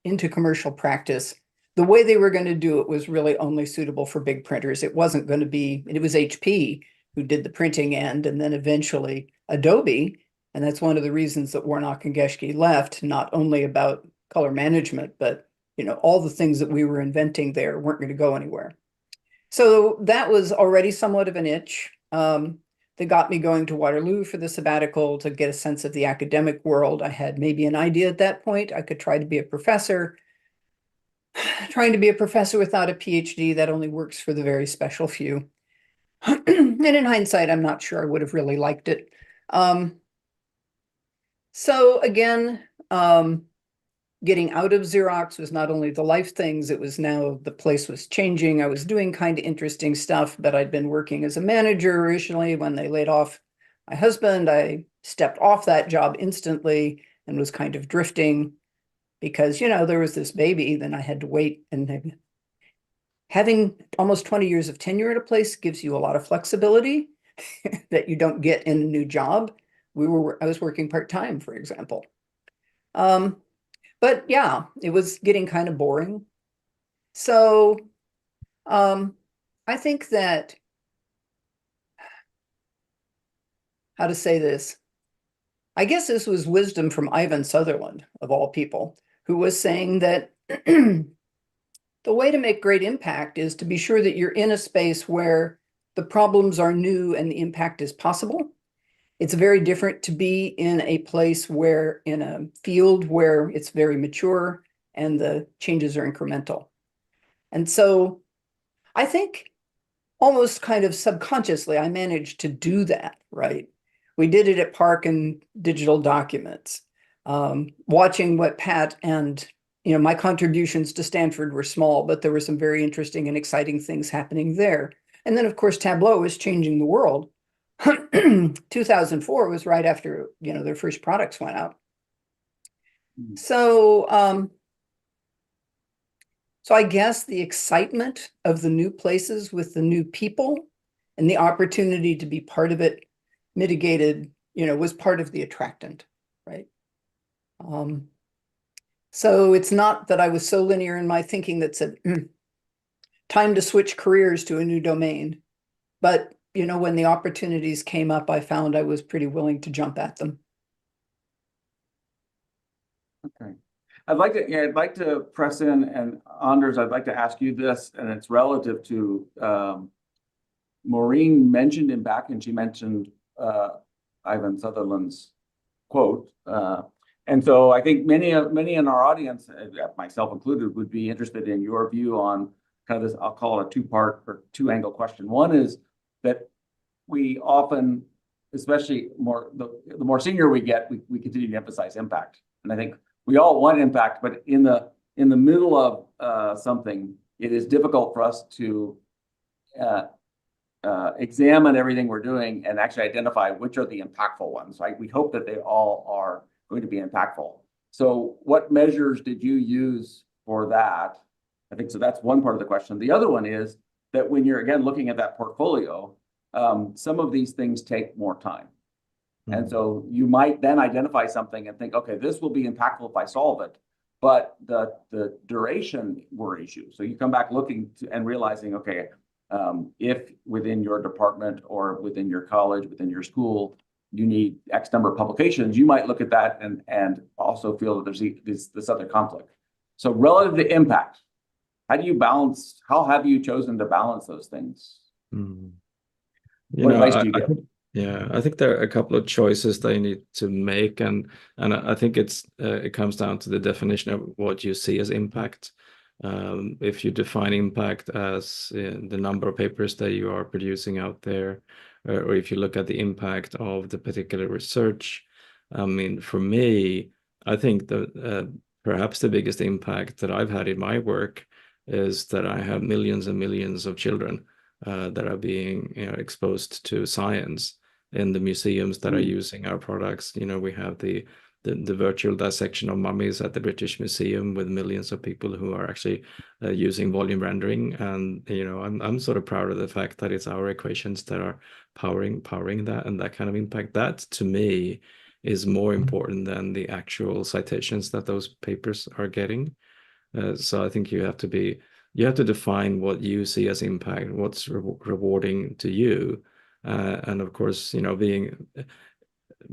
[SPEAKER 3] into commercial practice, the way they were going to do it was really only suitable for big printers. It wasn't going to be, it was HP who did the printing end, and then eventually Adobe. And that's one of the reasons that Warnock and Geschke left, not only about color management, but all the things that we were inventing there weren't going to go anywhere. So that was already somewhat of an itch. That got me going to Waterloo for the sabbatical to get a sense of the academic world. I had maybe an idea at that point. I could try to be a professor. Trying to be a professor without a PhD, that only works for the very special few. And in hindsight, I'm not sure I would have really liked it. So again, getting out of Xerox was not only the life things, it was now the place was changing. I was doing kind of interesting stuff, but I'd been working as a manager originally. When they laid off my husband, I stepped off that job instantly and was kind of drifting because, there was this baby, then I had to wait. And having almost 20 years of tenure at a place gives you a lot of flexibility that you don't get in a new job. I was working part-time, for example. But yeah, it was getting kind of boring. So I think that, how to say this? I guess this was wisdom from Ivan Sutherland, of all people, who was saying that the way to make great impact is to be sure that you're in a space where the problems are new and the impact is possible. It's very different to be in a place where, in a field where it's very mature and the changes are incremental. And so I think almost kind of subconsciously, I managed to do that, right? We did it at Park and Digital Documents, watching what Pat and, my contributions to Stanford were small, but there were some very interesting and exciting things happening there. And then, of course, Tableau is changing the world. 2004 was right after, their first products went out. So, so I guess the excitement of the new places with the new people and the opportunity to be part of it mitigated, was part of the attractant, right? So it's not that I was so linear in my thinking that said, time to switch careers to a new domain. But, when the opportunities came up, I found I was pretty willing to jump at them.
[SPEAKER 1] Okay. I'd like to press in, and Anders, I'd like to ask you this, and it's relative to Maureen mentioned him back, and she mentioned Ivan Sutherland's quote. And so I think many in our audience, myself included, would be interested in your view on kind of this, I'll call it a two-part or two-angle question. One is that we often, especially the more senior we get, we continue to emphasize impact. And I think we all want impact, but in the middle of something, it is difficult for us to examine everything we're doing and actually identify which are the impactful ones. Right? We hope that they all are going to be impactful. So what measures did you use for that? I think so that's one part of the question. The other one is that when you're, again, looking at that portfolio, some of these things take more time. Mm-hmm. And so you might then identify something and think, okay, this will be impactful if I solve it. But the duration were issues. So you come back looking and realizing, okay, if within your department or within your college, within your school, you need X number of publications, you might look at that and also feel that there's this other conflict. So relative to impact, how have you chosen to balance those things?
[SPEAKER 5] Mm.
[SPEAKER 1] What advice do you give?
[SPEAKER 5] I think there are a couple of choices they need to make, and I think it comes down to the definition of what you see as impact. If you define impact as the number of papers that you are producing out there, or if you look at the impact of the particular research, I mean, for me, I think that perhaps the biggest impact that I've had in my work is that I have millions and millions of children that are being exposed to science in the museums that are using our products. We have the virtual dissection of mummies at the British Museum with millions of people who are actually using volume rendering. And I'm sort of proud of the fact that it's our equations that are powering that and that kind of impact. That to me is more important than the actual citations that those papers are getting. So I think you have to define what you see as impact, what's rewarding to you. And of course,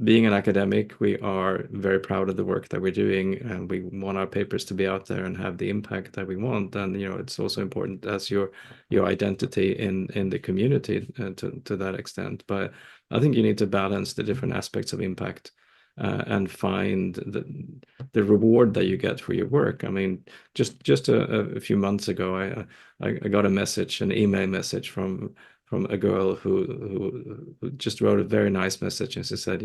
[SPEAKER 5] being an academic, we are very proud of the work that we're doing, and we want our papers to be out there and have the impact that we want. And it's also important as your identity in the community to that extent. But I think you need to balance the different aspects of impact and find the reward that you get for your work. I mean, just a few months ago, I got an email message from a girl who just wrote a very nice message, and she said,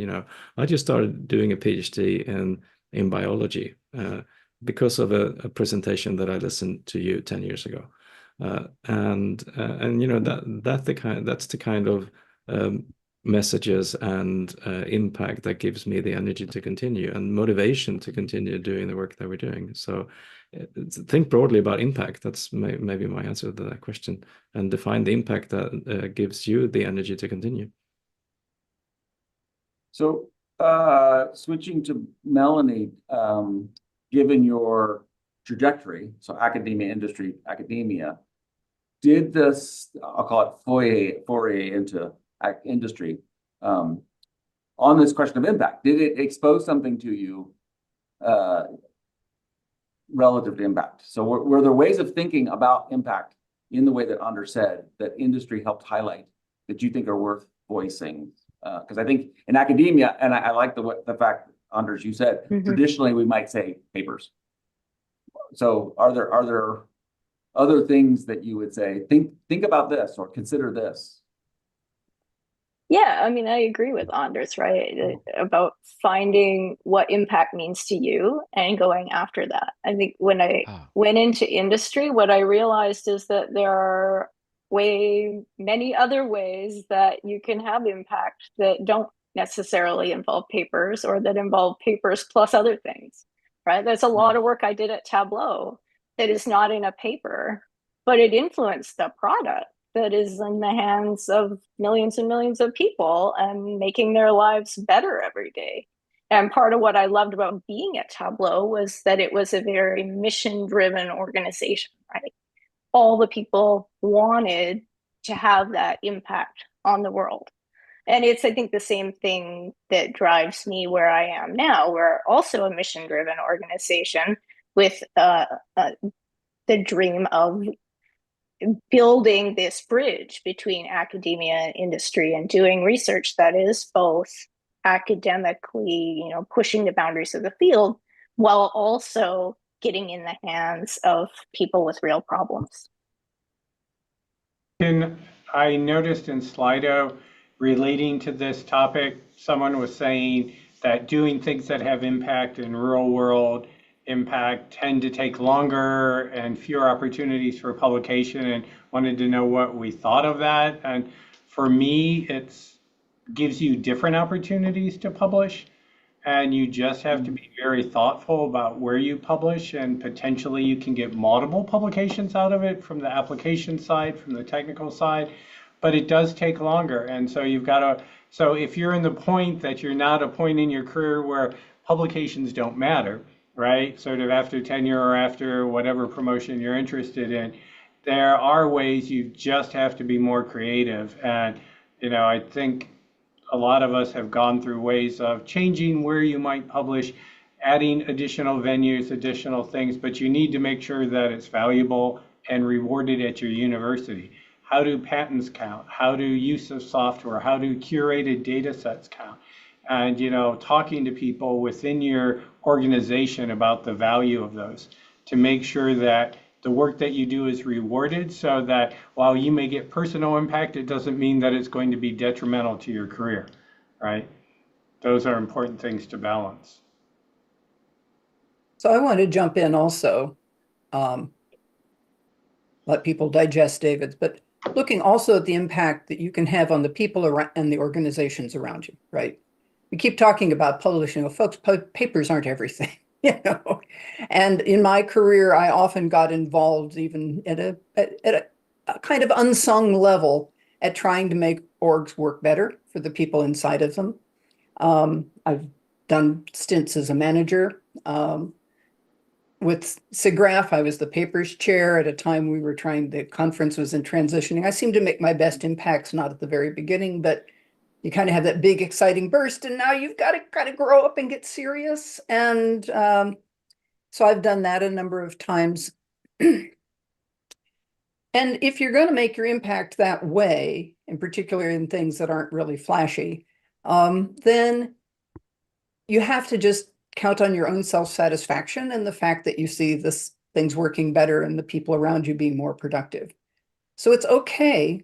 [SPEAKER 5] I just started doing a PhD in biology because of a presentation that I listened to you 10 years ago. And that's the kind of messages and impact that gives me the energy to continue and motivation to continue doing the work that we're doing. So think broadly about impact. That's maybe my answer to that question, and define the impact that gives you the energy to continue.
[SPEAKER 1] So switching to Melanie, given your trajectory, so academia, industry, academia, did this, I'll call it foray into industry, on this question of impact, did it expose something to you relative to impact? So were there ways of thinking about impact in the way that Anders said that industry helped highlight that you think are worth voicing? Because I think in academia, and I like the fact, Anders, you said, traditionally we might say papers. So are there other things that you would say, think about this or consider this?
[SPEAKER 4] Yeah, I mean, I agree with Anders, right? About finding what impact means to you and going after that. I think when I went into industry, what I realized is that there are many other ways that you can have impact that don't necessarily involve papers, or that involve papers plus other things, right? There's a lot of work I did at Tableau that is not in a paper, but it influenced the product that is in the hands of millions and millions of people and making their lives better every day. And part of what I loved about being at Tableau was that it was a very mission-driven organization, right? All the people wanted to have that impact on the world. And it's, I think, the same thing that drives me where I am now. We're also a mission-driven organization with the dream of building this bridge between academia and industry and doing research that is both academically, pushing the boundaries of the field while also getting in the hands of people with real problems.
[SPEAKER 2] And I noticed in Slido, relating to this topic, someone was saying that doing things that have impact in real world impact tend to take longer and fewer opportunities for publication, and wanted to know what we thought of that. And for me, it gives you different opportunities to publish, and you just have to be very thoughtful about where you publish, and potentially you can get multiple publications out of it from the application side, from the technical side, but it does take longer. And so so if you're in the point that you're not a point in your career where publications don't matter, right? Sort of after tenure or after whatever promotion you're interested in, there are ways you just have to be more creative. And, I think a lot of us have gone through ways of changing where you might publish, adding additional venues, additional things, but you need to make sure that it's valuable and rewarded at your university. How do patents count? How do use of software? How do curated data sets count? And, talking to people within your organization about the value of those to make sure that the work that you do is rewarded, so that while you may get personal impact, it doesn't mean that it's going to be detrimental to your career, right? Those are important things to balance.
[SPEAKER 3] So I want to jump in also. let people digest David's, but looking also at the impact that you can have on the people around and the organizations around you, right? We keep talking about publishing. Well, folks, papers aren't everything, you know. And in my career, I often got involved even at a kind of unsung level at trying to make orgs work better for the people inside of them. I've done stints as a manager. With SIGGRAPH, I was the papers chair at a time the conference was in transitioning. I seemed to make my best impacts, not at the very beginning, but you kind of have that big exciting burst, and now you've got to kind of grow up and get serious. And so I've done that a number of times. And if you're going to make your impact that way, in particular in things that aren't really flashy, then you have to just count on your own self-satisfaction and the fact that you see things working better and the people around you being more productive. So it's okay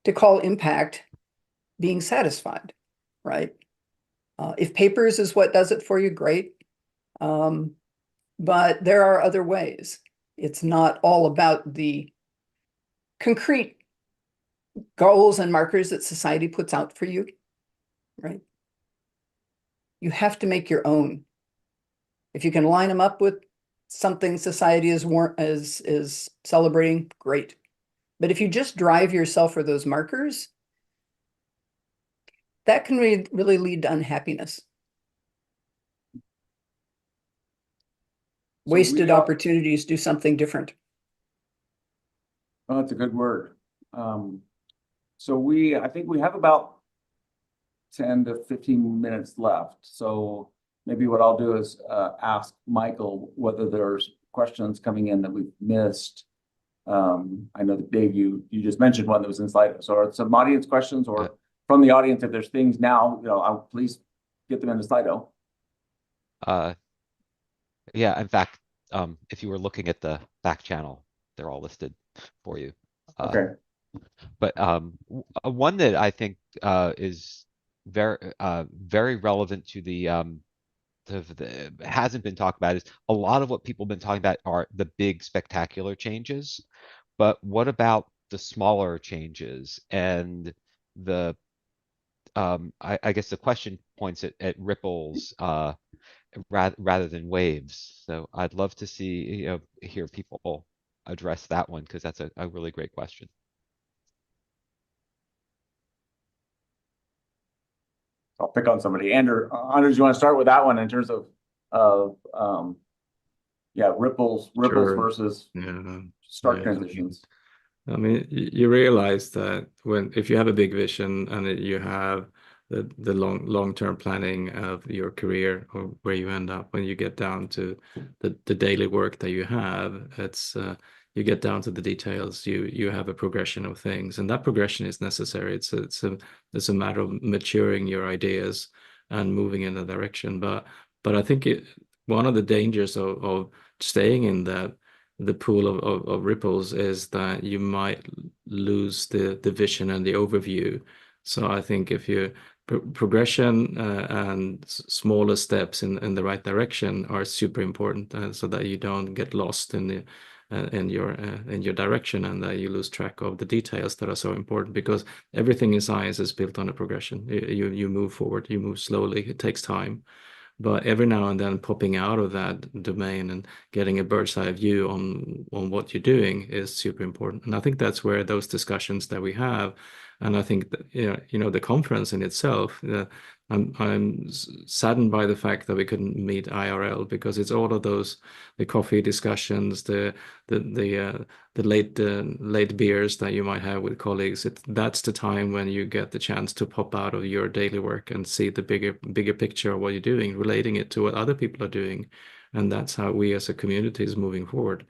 [SPEAKER 3] to call impact being satisfied, right? If papers is what does it for you, great. But there are other ways. It's not all about the concrete goals and markers that society puts out for you, right? You have to make your own. If you can line them up with something society is celebrating, great. But if you just drive yourself for those markers, that can really lead to unhappiness. Wasted opportunities, do something different.
[SPEAKER 1] Oh, that's a good word. So I think we have about 10 to 15 minutes left. So maybe what I'll do is ask Michael whether there's questions coming in that we've missed. I know that Dave, you just mentioned one that was in Slido. So are some audience questions, or from the audience, if there's things now, I'll please get them into Slido.
[SPEAKER 6] Yeah, in fact, if you were looking at the back channel, they're all listed for you.
[SPEAKER 1] Okay.
[SPEAKER 6] But one that I think is very relevant to the hasn't been talked about is a lot of what people have been talking about are the big spectacular changes, but what about the smaller changes and the I guess the question points at ripples rather than waves. So I'd love to hear people address that one, because that's a really great question.
[SPEAKER 1] I'll pick on somebody. Anders, you want to start with that one in terms of ripples
[SPEAKER 5] Sure.
[SPEAKER 1] versus stark transitions.
[SPEAKER 5] I mean, you realize that if you have a big vision and you have the long-term planning of your career or where you end up, when you get down to the daily work that you have, it's you get down to the details. You have a progression of things, and that progression is necessary. It's a matter of maturing your ideas and moving in a direction. But I think one of the dangers of staying in the pool of ripples is that you might lose the vision and the overview. So I think if you progression and smaller steps in the right direction are super important, so that you don't get lost in your direction, and that you lose track of the details that are so important, because everything in science is built on a progression. You move forward, you move slowly, it takes time. But every now and then popping out of that domain and getting a bird's eye view on what you're doing is super important. And I think that's where those discussions that we have, and I think that, the conference in itself, I'm saddened by the fact that we couldn't meet IRL, because it's all of those, the coffee discussions, the late beers that you might have with colleagues. That's the time when you get the chance to pop out of your daily work and see the bigger picture of what you're doing, relating it to what other people are doing. And that's how we as a community is moving forward.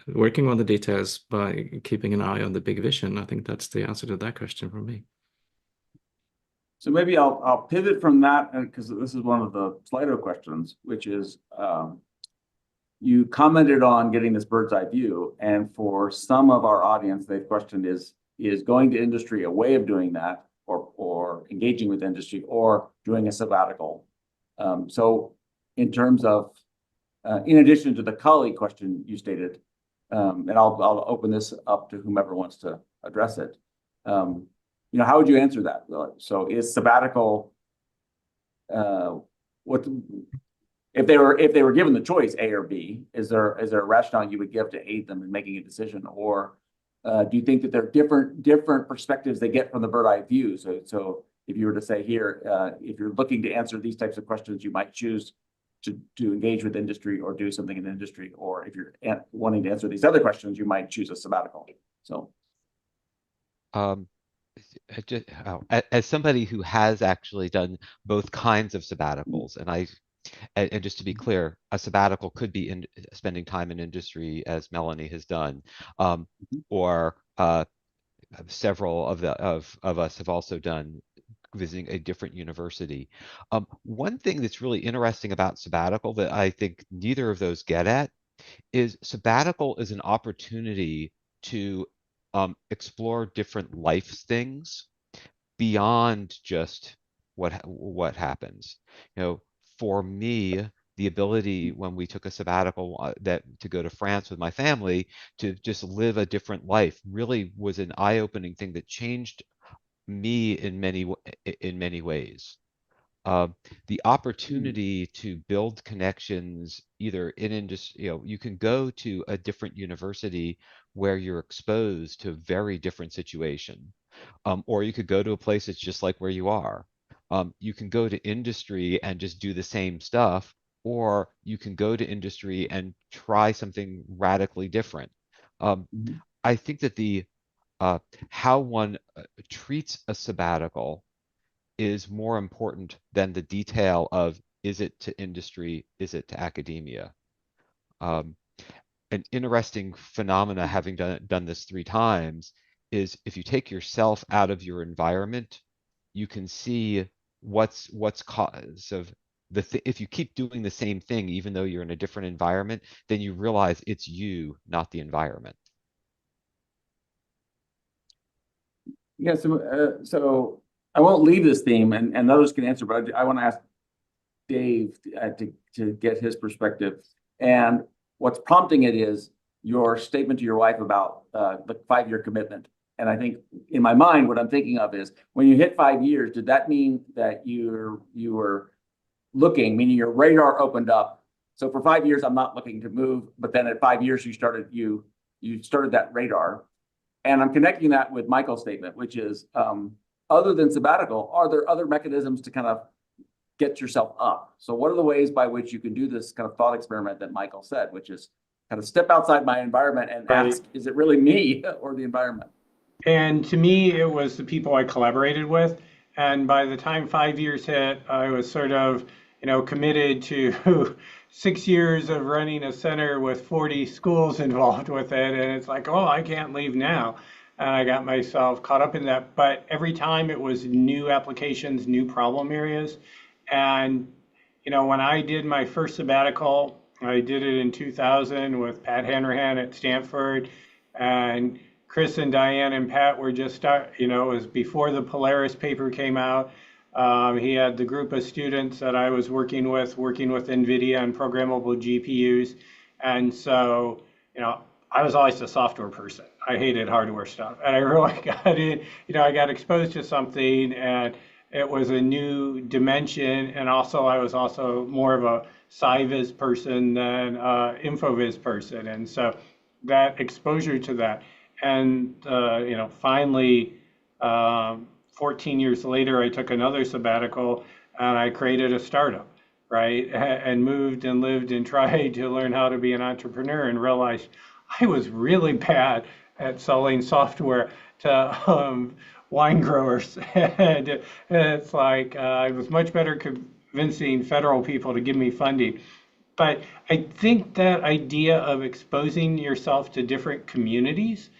[SPEAKER 5] Working on the details by keeping an eye on the big vision. I think that's the answer to that question for me.
[SPEAKER 1] So maybe I'll pivot from that, because this is one of the Slido questions, which is you commented on getting this bird's eye view, and for some of our audience, they've questioned is going to industry a way of doing that, or engaging with industry, or doing a sabbatical. So in terms of, in addition to the colleague question you stated, and I'll open this up to whomever wants to address it. How would you answer that? So is sabbatical, what if they were given the choice A or B? Is there a rationale you would give to aid them in making a decision, or do you think that there are different perspectives they get from the bird eye view? So if you were to say here, if you're looking to answer these types of questions, you might choose to engage with industry or do something in industry, or if you're wanting to answer these other questions, you might choose a sabbatical. So,
[SPEAKER 6] as somebody who has actually done both kinds of sabbaticals, and just to be clear, a sabbatical could be in spending time in industry, as Melanie has done, or several of us have also done visiting a different university. One thing that's really interesting about sabbatical that I think neither of those get at is sabbatical is an opportunity to explore different life things beyond just what happens. For me, the ability when we took a sabbatical to go to France with my family to just live a different life really was an eye-opening thing that changed me in many ways. The opportunity to build connections either in industry, you can go to a different university where you're exposed to a very different situation, or you could go to a place that's just like where you are. You can go to industry and just do the same stuff, or you can go to industry and try something radically different. I think that how one treats a sabbatical is more important than the detail of, is it to industry, is it to academia? An interesting phenomena, having done this 3 times, is if you take yourself out of your environment, you can see what's cause of if you keep doing the same thing, even though you're in a different environment, then you realize it's you, not the environment.
[SPEAKER 1] Yeah, so I won't leave this theme, and others can answer, but I want to ask Dave to get his perspective. And what's prompting it is your statement to your wife about the 5-year commitment. And I think in my mind, what I'm thinking of is when you hit 5 years, did that mean that you were looking, meaning your radar opened up? So for 5 years, I'm not looking to move, but then at 5 years, you started that radar. And I'm connecting that with Michael's statement, which is, other than sabbatical, are there other mechanisms to kind of get yourself up? So what are the ways by which you can do this kind of thought experiment that Michael said, which is kind of step outside my environment and ask, is it really me or the environment?
[SPEAKER 2] And to me, it was the people I collaborated with. And by the time 5 years hit, I was sort of, committed to 6 years of running a center with 40 schools involved with it. And it's like, oh, I can't leave now. And I got myself caught up in that. But every time it was new applications, new problem areas. And, when I did my first sabbatical, I did it in 2000 with Pat Hanrahan at Stanford. And Chris and Diane and Pat were just it was before the Polaris paper came out. He had the group of students that I was working with NVIDIA and programmable GPUs. And so, I was always a software person. I hated hardware stuff. And I really got in, I got exposed to something, and it was a new dimension. And also, I was also more of a sci-viz person than InfoViz person. And so that exposure to that. And, finally, 14 years later, I took another sabbatical and I created a startup, right? And moved and lived and tried to learn how to be an entrepreneur and realized I was really bad at selling software to wine growers. And it's like I was much better convincing federal people to give me funding. But I think that idea of exposing yourself to different communities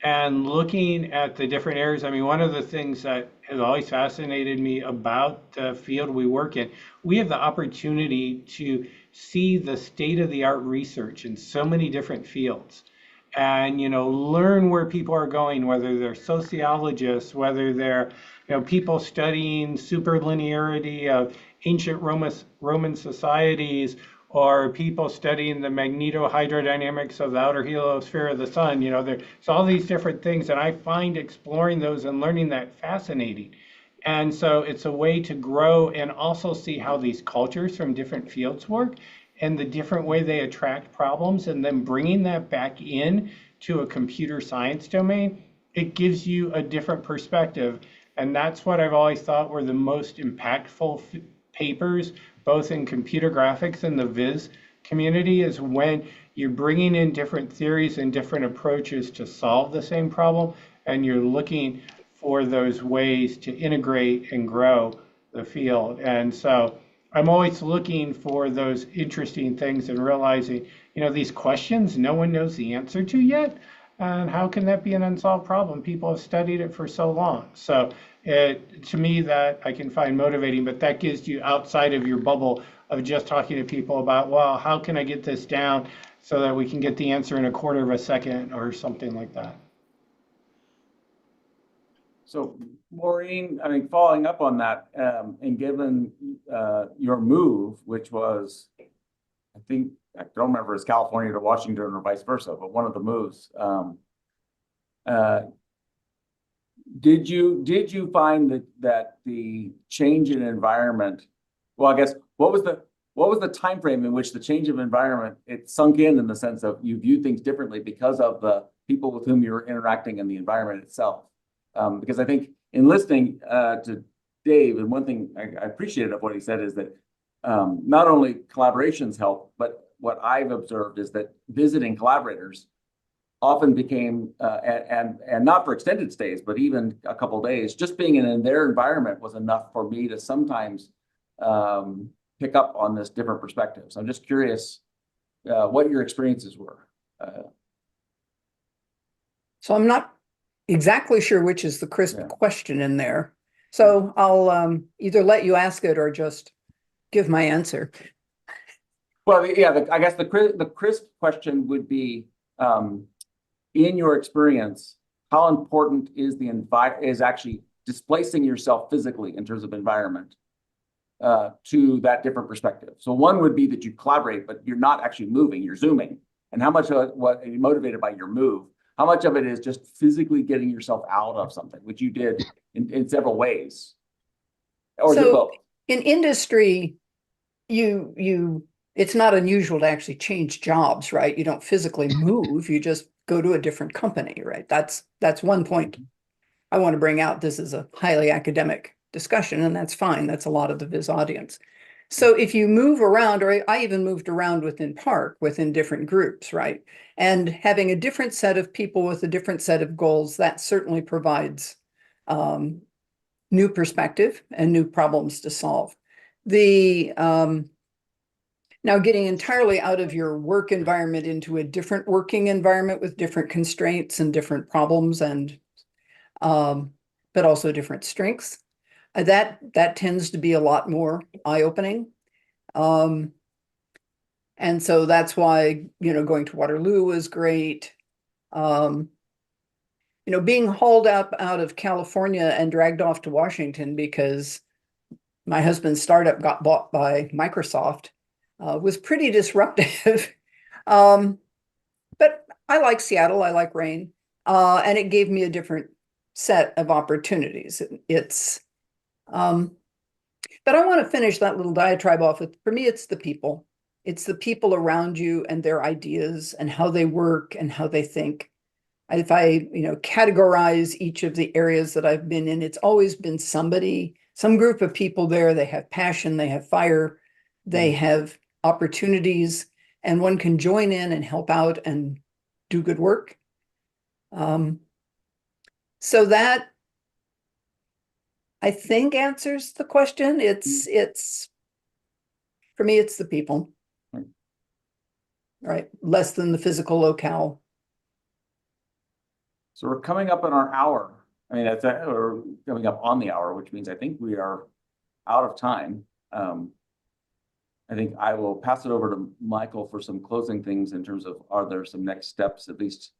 [SPEAKER 2] and looking at the different areas. I mean, one of the things that has always fascinated me about the field we work in, we have the opportunity to see the state-of-the-art research in so many different fields and, learn where people are going, whether they're sociologists, whether they're, people studying superlinearity of ancient Roman societies, or people studying the magnetohydrodynamics of the outer heliosphere of the sun. You know, there's all these different things, and I find exploring those and learning that fascinating. And so it's a way to grow and also see how these cultures from different fields work and the different way they attract problems, and then bringing that back in to a computer science domain. It gives you a different perspective. And that's what I've always thought were the most impactful papers, both in computer graphics and the Viz community, is when you're bringing in different theories and different approaches to solve the same problem, and you're looking for those ways to integrate and grow the field. And so I'm always looking for those interesting things and realizing, you know, these questions no one knows the answer to yet. And how can that be an unsolved problem? People have studied it for so long. So to me, that I can find motivating, but that gives you outside of your bubble of just talking to people about, well, how can I get this down so that we can get the answer in a quarter of a second or something like that.
[SPEAKER 1] So Maureen, I mean, following up on that, and given your move, which was, I think, I don't remember, it's California to Washington or vice versa, but one of the moves. Did you find that the change in environment? Well, I guess what was the time frame in which the change of environment it sunk in the sense of you view things differently because of the people with whom you're interacting in the environment itself? Because I think in listening to Dave, and one thing I appreciated of what he said is that not only collaborations help, but what I've observed is that visiting collaborators often became, and not for extended stays, but even a couple of days, just being in their environment was enough for me to sometimes pick up on this different perspectives. I'm just curious what your experiences were.
[SPEAKER 3] So I'm not exactly sure which is the crisp question in there. So I'll either let you ask it or just give my answer.
[SPEAKER 1] Well, yeah, I guess the crisp question would be, in your experience, how important is is actually displacing yourself physically in terms of environment to that different perspective? So one would be that you collaborate, but you're not actually moving, you're zooming. And how much of what are you motivated by your move? How much of it is just physically getting yourself out of something, which you did in several ways? Or is it both?
[SPEAKER 3] In industry, it's not unusual to actually change jobs, right? You don't physically move, you just go to a different company, right? That's one point I want to bring out. This is a highly academic discussion, and that's fine. That's a lot of the Viz audience. So if you move around, or I even moved around within Park, within different groups, right? And having a different set of people with a different set of goals, that certainly provides new perspective and new problems to solve. Now getting entirely out of your work environment into a different working environment with different constraints and different problems and but also different strengths. That tends to be a lot more eye-opening. And so that's why, going to Waterloo was great. Being hauled up out of California and dragged off to Washington because my husband's startup got bought by Microsoft was pretty disruptive. But I like Seattle, I like rain, and it gave me a different set of opportunities. But I want to finish that little diatribe off with, for me, it's the people. It's the people around you and their ideas and how they work and how they think. If I, categorize each of the areas that I've been in, it's always been some group of people there. They have passion, they have fire, they have opportunities, and one can join in and help out and do good work. So that, I think, answers the question. It's for me, it's the people, right? Less than the physical locale.
[SPEAKER 1] So we're coming up on our hour. I mean, we're coming up on the hour, which means I think we are out of time. I think I will pass it over to Michael for some closing things in terms of, are there some next steps, at least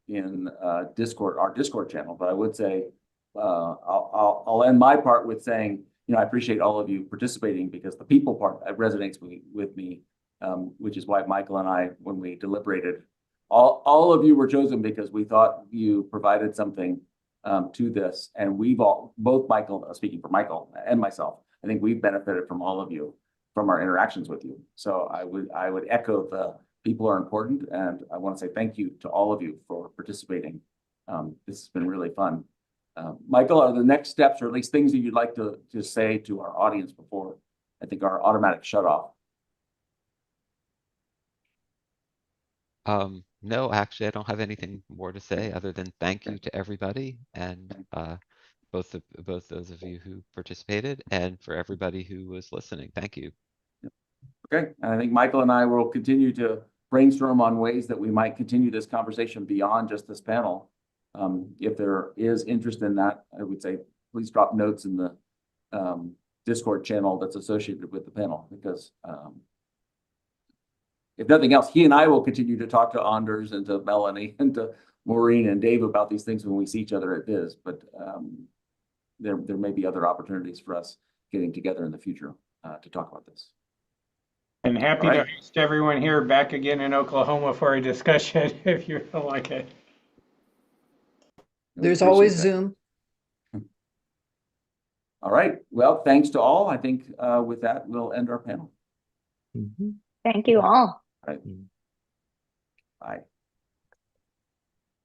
[SPEAKER 1] in Discord, our Discord channel. But I would say, I'll end my part with saying, I appreciate all of you participating, because the people part resonates with me which is why Michael and I, when we deliberated, all of you were chosen because we thought you provided something to this, and we've both Michael, speaking for Michael and myself, I think we've benefited from all of you, from our interactions with you. So I would echo the people are important, and I want to say thank you to all of you for participating. This has been really fun. Michael, are the next steps, or at least things that you'd like to say to our audience before, I think, our automatic shut off?
[SPEAKER 6] No, actually, I don't have anything more to say other than thank you to everybody, and both those of you who participated and for everybody who was listening. Thank you.
[SPEAKER 1] Okay, and I think Michael and I will continue to brainstorm on ways that we might continue this conversation beyond just this panel. If there is interest in that, I would say please drop notes in the Discord channel that's associated with the panel, because if nothing else, he and I will continue to talk to Anders and to Melanie and to Maureen and Dave about these things when we see each other at Biz, but there may be other opportunities for us getting together in the future to talk about this.
[SPEAKER 2] And happy to host everyone here back again in Oklahoma for a discussion if you feel like it.
[SPEAKER 3] There's always Zoom.
[SPEAKER 1] All right. Well, thanks to all. I think with that, we'll end our panel.
[SPEAKER 6] Mm-hmm.
[SPEAKER 4] Thank you all.
[SPEAKER 1] All right. Bye.